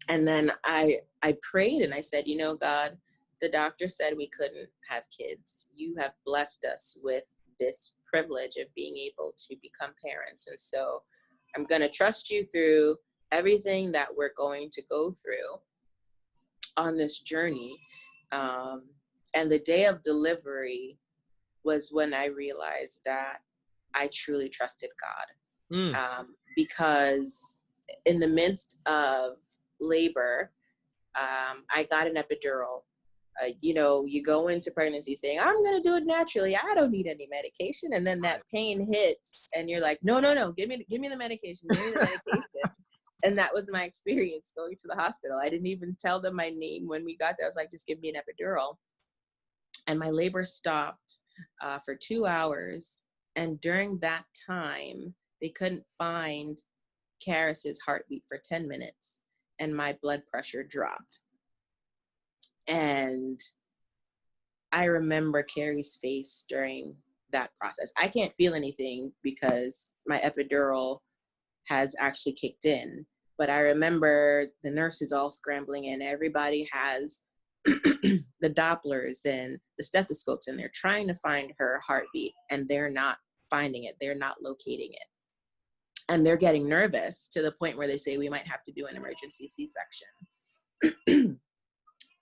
And then I prayed and I said, you know, God, the doctor said we couldn't have kids. You have blessed us with this privilege of being able to become parents. And so I'm going to trust you through everything that we're going to go through on this journey. And the day of delivery was when I realized that I truly trusted God. Because in the midst of labor, I got an epidural. You know, you go into pregnancy saying, I'm going to do it naturally. I don't need any medication. And then that pain hits and you're like, no, give me the medication. Give me the medication. And that was my experience going to the hospital. I didn't even tell them my name when we got there. I was like, just give me an epidural. And my labor stopped for 2 hours. And during that time, they couldn't find Karis's heartbeat for 10 minutes. And my blood pressure dropped. And I remember Carrie's face during that process. I can't feel anything because my epidural has actually kicked in. But I remember the nurses all scrambling in. Everybody has the Dopplers and the stethoscopes, and they're trying to find her heartbeat, and they're not finding it. They're not locating it. And they're getting nervous to the point where they say we might have to do an emergency C-section.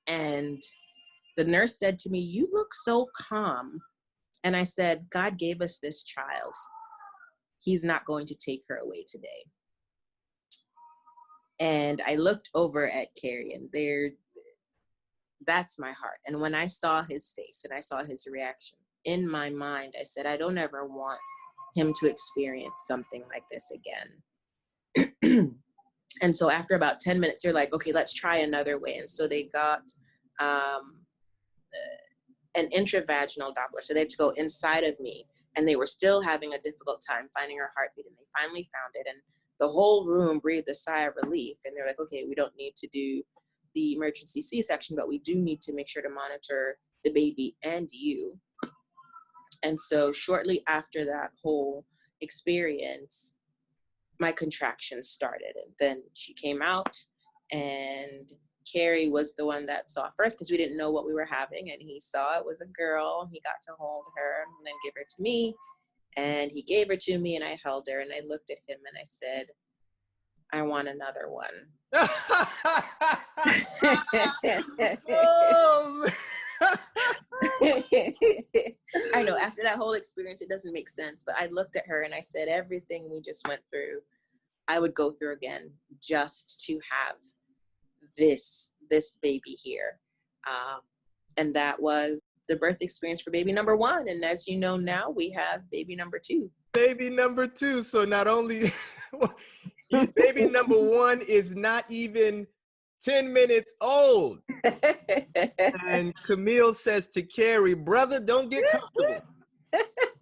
And the nurse said to me, you look so calm. And I said, God gave us this child. He's not going to take her away today. And I looked over at Carrie, and that's my heart. And when I saw his face and I saw his reaction, in my mind, I said, I don't ever want him to experience something like this again. And so after about 10 minutes, they're like, okay, let's try another way. And so they got an intravaginal Doppler. So they had to go inside of me, and they were still having a difficult time finding her heartbeat. And they finally found it. And the whole room breathed a sigh of relief. And they're like, okay, we don't need to do the emergency C-section, but we do need to make sure to monitor the baby and you. And so shortly after that whole experience, my contractions started. And then she came out, and Carrie was the one that saw first, because we didn't know what we were having. And he saw it was a girl. He got to hold her and then give her to me. And he gave her to me, and I held her, and I looked at him and I said, I want another one. Oh, I know, after that whole experience, it doesn't make sense, but I looked at her and I said, everything we just went through, I would go through again just to have this baby here. And that was the birth experience for baby number 1. And as you know, now we have baby number 2. Baby number 2. So not only baby number 1 is not even 10 minutes old. And Camille says to Carrie, brother, don't get comfortable,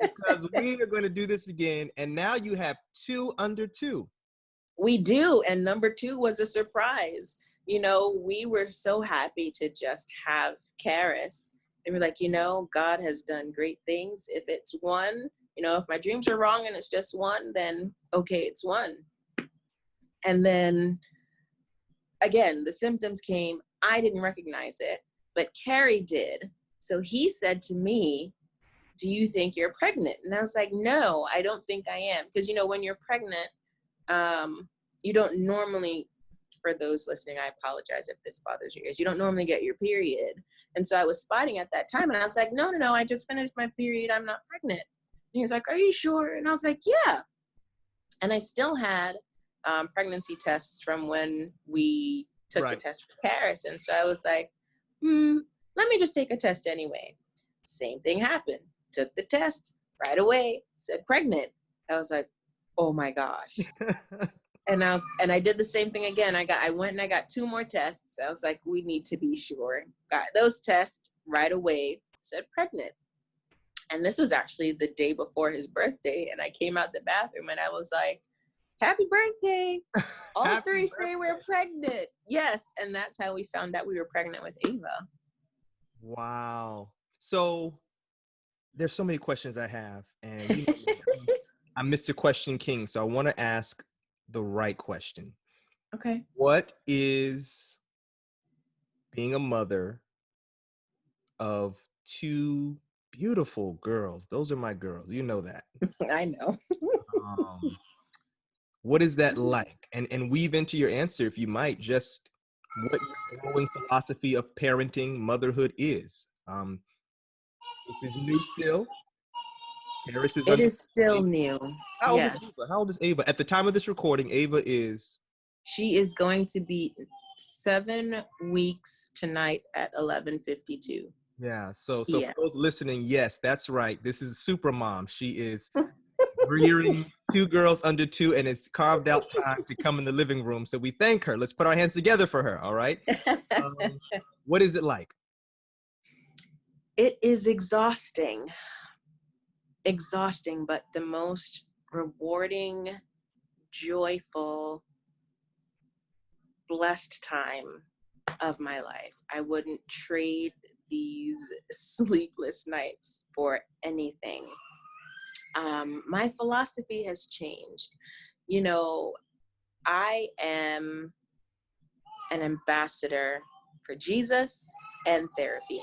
because we are going to do this again. And now you have 2 under 2. We do. And number 2 was a surprise. You know, we were so happy to just have Karis. And we're like, you know, God has done great things. If it's 1, you know, if my dreams are wrong and it's just 1, then okay, it's 1. And then again, the symptoms came. I didn't recognize it, but Carrie did. So he said to me, do you think you're pregnant? And I was like, no, I don't think I am. Because, you know, when you're pregnant, you don't normally, for those listening, I apologize if this bothers your ears, you don't normally get your period. And so I was spotting at that time, and I was like, no, I just finished my period. I'm not pregnant. And he was like, are you sure? And I was like, yeah. And I still had pregnancy tests from when we took the test for Karis. And so I was like, let me just take a test anyway. Same thing happened. Took the test right away, said pregnant. I was like, oh my gosh. And I did the same thing again. I went and I got 2 more tests. I was like, we need to be sure. Got those tests right away, said pregnant. And this was actually the day before his birthday. And I came out the bathroom and I was like, happy birthday. All Happy 3 birthday. say we're pregnant. Yes. And that's how we found out we were pregnant with Ava. Wow. So there's so many questions I have, and you know, I'm Mr. Question King, so I want to ask the right question. Okay. What is being a mother of 2 beautiful girls? Those are my girls. You know that. I know. What is that like? And weave into your answer, if you might, just what your growing philosophy of parenting, motherhood is. This is new still. Karis is It is still new. How old is Yes. Ava? How old is Ava? At the time of this recording, Ava is... She is going to be 7 weeks tonight at 11:52. Yeah, so Yeah. for those listening, yes, that's right. This is super mom. She is rearing 2 girls under 2, and it's carved out time to come in the living room. So we thank her. Let's put our hands together for her, all right? What is it like? It is exhausting, but the most rewarding, joyful, blessed time of my life. I wouldn't trade these sleepless nights for anything. My philosophy has changed. You know, I am an ambassador for Jesus and therapy.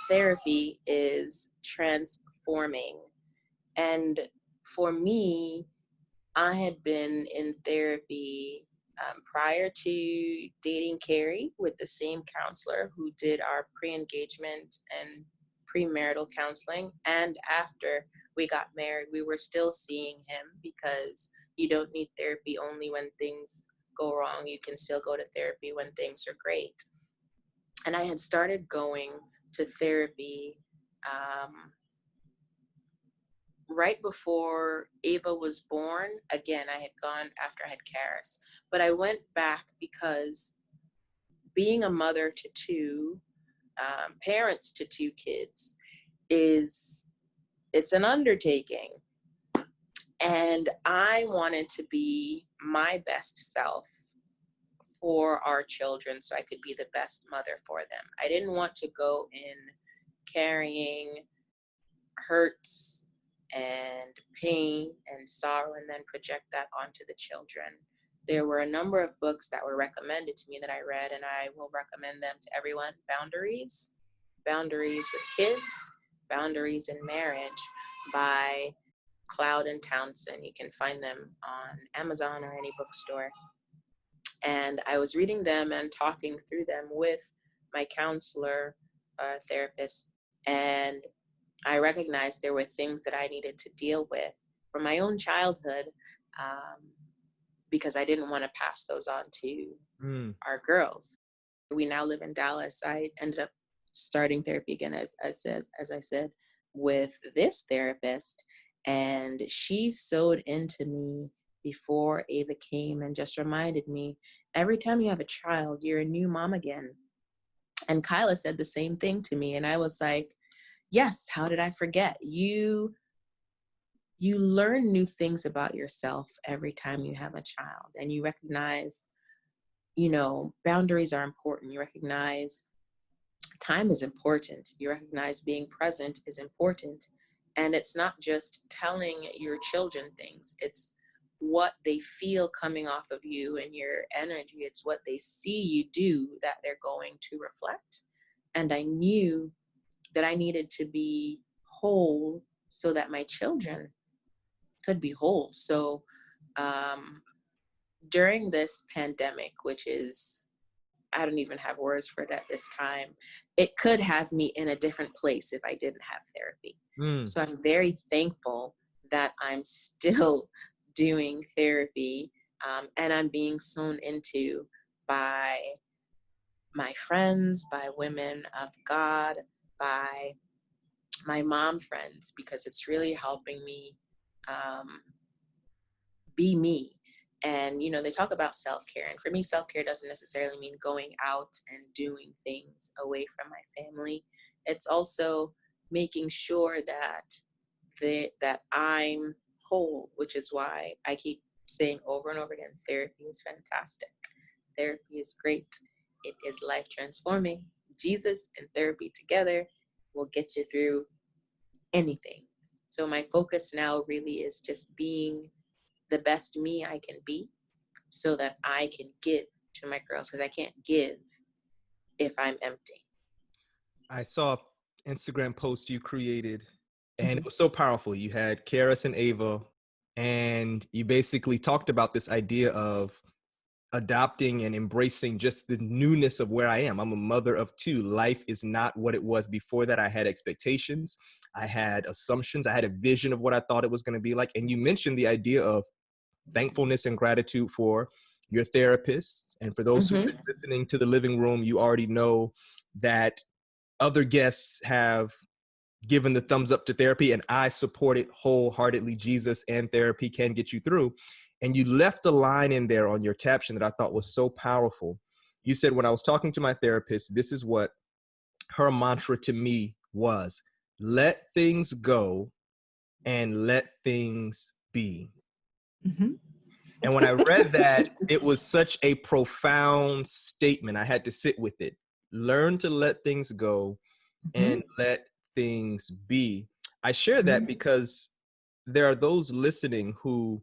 Therapy is transforming. And for me, I had been in therapy prior to dating Carrie with the same counselor who did our pre-engagement and premarital counseling. And after we got married, we were still seeing him, because you don't need therapy only when things go wrong. You can still go to therapy when things are great. And I had started going to therapy right before Ava was born, again, I had gone after I had Karis, but I went back because being a mother to two, parents to two kids, it's an undertaking. And I wanted to be my best self for our children so I could be the best mother for them. I didn't want to go in carrying hurts and pain and sorrow and then project that onto the children. There were a number of books that were recommended to me that I read, and I will recommend them to everyone. Boundaries with Kids, Boundaries in Marriage by Cloud and Townsend. You can find them on Amazon or any bookstore. And I was reading them and talking through them with my counselor, therapist, and I recognized there were things that I needed to deal with from my own childhood, because I didn't want to pass those on to our girls. We now live in Dallas. I ended up starting therapy again, as I said, with this therapist, and she sewed into me before Ava came and just reminded me, every time you have a child, you're a new mom again. And Kyla said the same thing to me, and I was like, yes, how did I forget? You learn new things about yourself every time you have a child, and you recognize, boundaries are important. You recognize time is important. You recognize being present is important. And it's not just telling your children things, it's what they feel coming off of you and your energy. It's what they see you do that they're going to reflect. And I knew that I needed to be whole so that my children could be whole. So during this pandemic, which is, I don't even have words for it at this time, it could have me in a different place if I didn't have therapy. So I'm very thankful that I'm still doing therapy, and I'm being sewn into by my friends, by women of God, by my mom friends, because it's really helping me be me. And, they talk about self-care. And for me, self-care doesn't necessarily mean going out and doing things away from my family. It's also making sure that I'm whole, which is why I keep saying over and over again, therapy is fantastic. Therapy is great. It is life transforming. Jesus and therapy together will get you through anything. So my focus now really is just being the best me I can be so that I can give to my girls, because I can't give if I'm empty. I saw an Instagram post you created, and it was so powerful. You had Karis and Ava, and you basically talked about this idea of adopting and embracing just the newness of where I am. I'm a mother of two. Life is not what it was before that. I had expectations. I had assumptions. I had a vision of what I thought it was going to be like. And you mentioned the idea of thankfulness and gratitude for your therapist. And for those who are listening to the living room, you already know that other guests have given the thumbs up to therapy, and I support it wholeheartedly. Jesus and therapy can get you through. And you left a line in there on your caption that I thought was so powerful. You said, when I was talking to my therapist, this is what her mantra to me was: let things go and let things be. And when I read that, it was such a profound statement. I had to sit with it. Learn to let things go and let things be. I share that because there are those listening who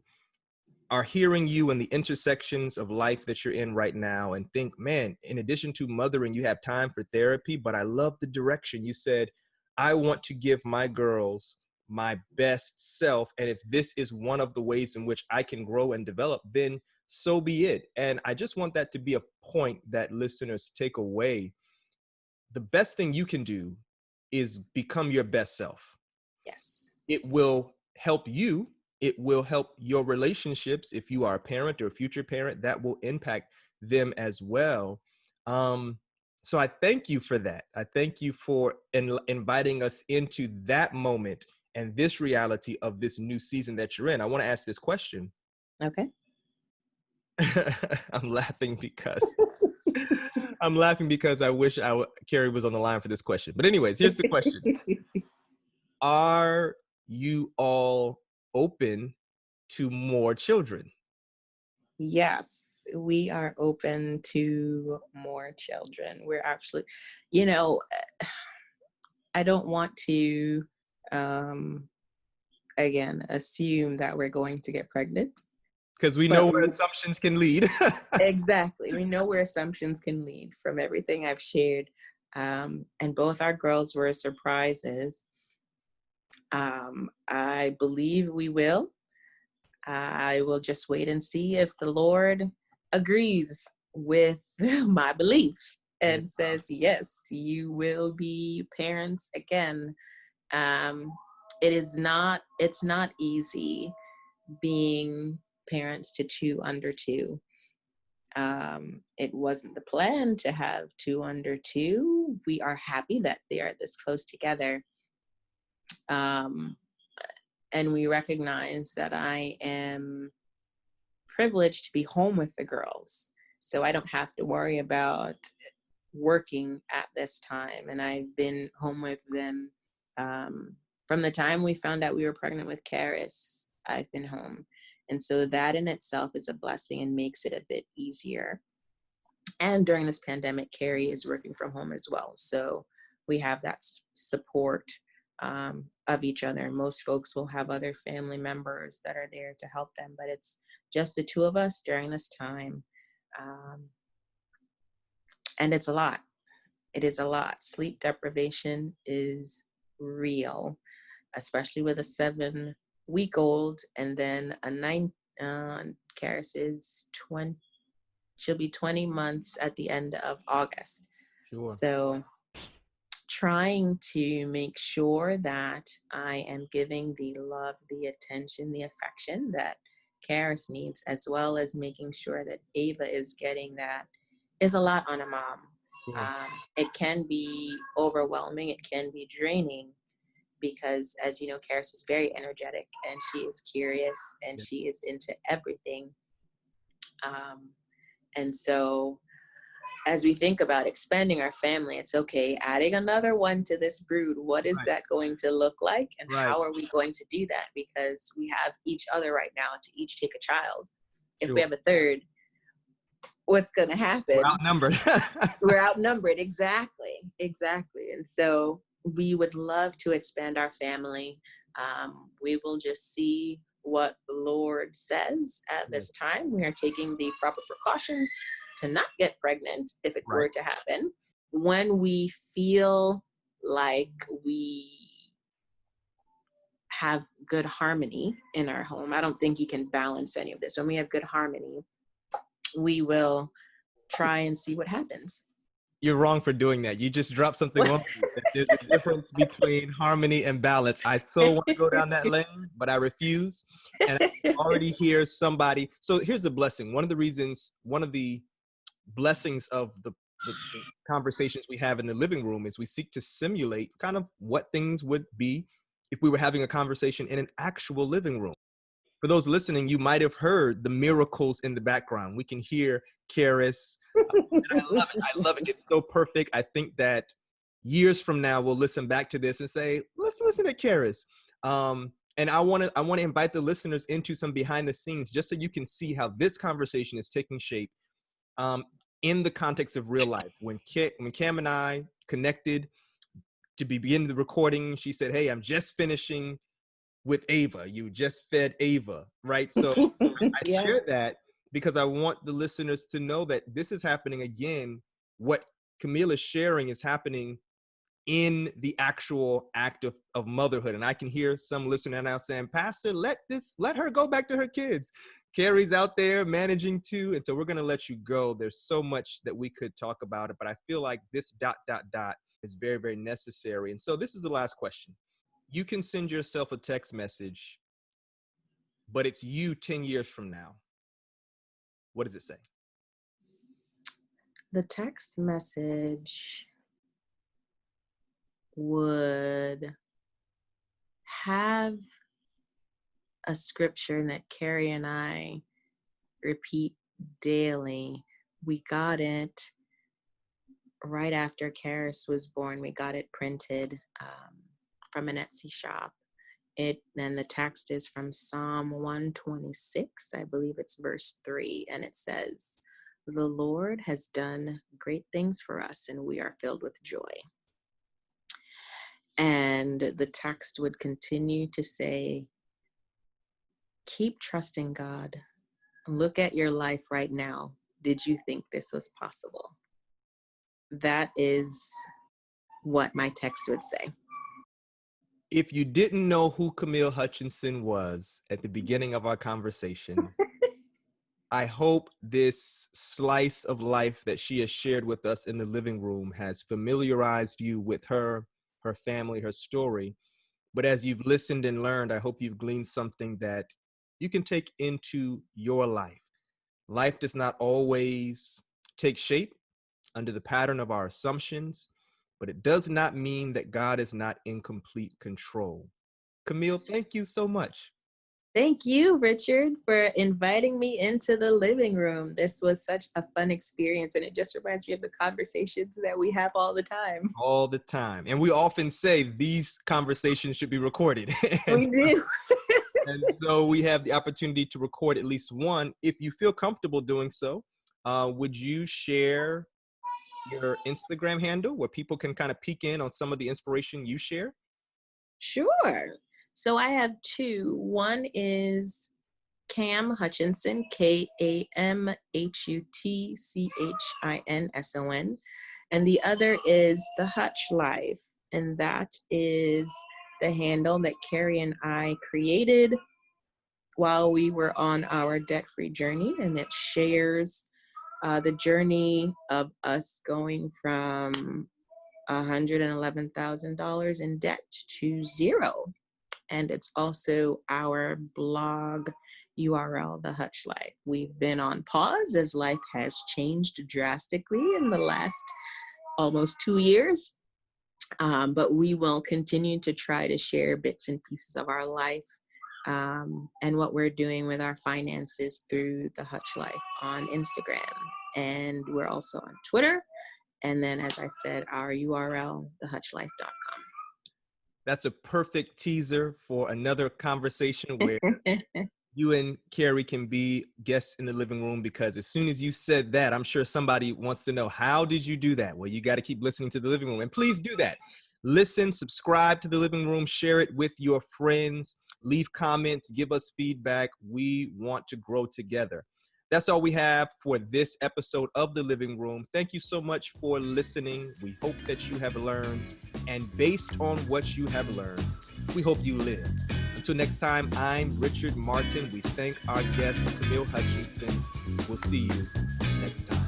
are hearing you in the intersections of life that you're in right now and think, man, in addition to mothering, you have time for therapy. But I love the direction you said. I want to give my girls my best self. And if this is one of the ways in which I can grow and develop, then so be it. And I just want that to be a point that listeners take away. The best thing you can do is become your best self. Yes. It will help you. It will help your relationships. If you are a parent or a future parent, that will impact them as well. So I thank you for that. I thank you for inviting us into that moment and this reality of this new season that you're in. I want to ask this question. Okay. I'm laughing because I wish Carrie was on the line for this question. But anyways, here's the question. Are you all open to more children? Yes, we are open to more children. We're actually, I don't want to, again, assume that we're going to get pregnant. Because we know where assumptions can lead. Exactly. We know where assumptions can lead from everything I've shared. And both our girls were surprises. I believe we will. I will just wait and see if the Lord agrees with my belief and says, yes, you will be parents again. It's not easy being parents to two under two. It wasn't the plan to have two under two. We are happy that they are this close together. And we recognize that I am privileged to be home with the girls. So I don't have to worry about working at this time. And I've been home with them from the time we found out we were pregnant with Karis. I've been home. And so that in itself is a blessing and makes it a bit easier. And during this pandemic, Carrie is working from home as well. So we have that support of each other. Most folks will have other family members that are there to help them, but it's just the two of us during this time. And it's a lot. It is a lot. Sleep deprivation is real, especially with a 7-week-old, and then a 9. Karis is 20. She'll be 20 months at the end of August. Sure. So trying to make sure that I am giving the love, the attention, the affection that Karis needs, as well as making sure that Ava is getting that, is a lot on a mom. Sure. It can be overwhelming. It can be draining because, as you know, Karis is very energetic and she is curious and she is into everything. And so as we think about expanding our family, it's okay, adding another one to this brood. What is that going to look like? And how are we going to do that? Because we have each other right now to each take a child. If we have a third, what's going to happen? We're outnumbered. We're outnumbered. Exactly. And so we would love to expand our family. We will just see what the Lord says at this time. We are taking the proper precautions to not get pregnant if it were to happen. When we feel like we have good harmony in our home, I don't think you can balance any of this. When we have good harmony, we will try and see what happens. You're wrong for doing that. You just dropped something on me. There's a difference between harmony and balance. I so want to go down that lane, but I refuse. And I already hear somebody. So here's the blessing. One of the blessings of the conversations we have in the living room is we seek to simulate kind of what things would be if we were having a conversation in an actual living room. For those listening, you might have heard the miracles in the background. We can hear Karis. And I love it. It's so perfect. I think that years from now, we'll listen back to this and say, let's listen to Karis. And I want to invite the listeners into some behind the scenes just so you can see how this conversation is taking shape in the context of real life. When Cam and I connected to begin the recording, she said, hey, I'm just finishing with Ava. You just fed Ava, right? So I share that because I want the listeners to know that this is happening again. What Camille is sharing is happening in the actual act of motherhood. And I can hear some listener now saying, Pastor, let her go back to her kids. Carrie's out there managing too. And so we're going to let you go. There's so much that we could talk about it, but I feel like this ... is very, very necessary. And so this is the last question. You can send yourself a text message, but it's you 10 years from now. What does it say? The text message would have a scripture that Carrie and I repeat daily. We got it right after Karis was born. We got it printed from an Etsy shop. And the text is from Psalm 126. I believe it's verse 3. And it says, "The Lord has done great things for us, and we are filled with joy." And the text would continue to say, "Keep trusting God. Look at your life right now. Did you think this was possible?" That is what my text would say. If you didn't know who Kamille Hutchinson was at the beginning of our conversation, I hope this slice of life that she has shared with us in the living room has familiarized you with her family, her story. But as you've listened and learned, I hope you've gleaned something that you can take into your life. Life does not always take shape under the pattern of our assumptions, but it does not mean that God is not in complete control. Kamille, thank you so much. Thank you, Richard, for inviting me into the living room. This was such a fun experience, and it just reminds me of the conversations that we have all the time. All the time. And we often say these conversations should be recorded. We do. And so we have the opportunity to record at least one. If you feel comfortable doing so, would you share your Instagram handle where people can kind of peek in on some of the inspiration you share? Sure. So I have two. One is Cam Hutchinson, KamHutchinson. And the other is The Hutch Life. And that is the handle that Carrie and I created while we were on our debt-free journey. And it shares the journey of us going from $111,000 in debt to zero. And it's also our blog URL, The Hutch Life. We've been on pause as life has changed drastically in the last almost 2 years. But we will continue to try to share bits and pieces of our life and what we're doing with our finances through The Hutch Life on Instagram. And we're also on Twitter. And then, as I said, our URL, thehutchlife.com. That's a perfect teaser for another conversation where you and Carrie can be guests in the living room, because as soon as you said that, I'm sure somebody wants to know, how did you do that? Well, you got to keep listening to the living room, and please do that. Listen, subscribe to the living room, share it with your friends, leave comments, give us feedback. We want to grow together. That's all we have for this episode of The Living Room. Thank you so much for listening. We hope that you have learned, and based on what you have learned, we hope you live. Until next time, I'm Richard Martin. We thank our guest, Kamille Hutchinson. We'll see you next time.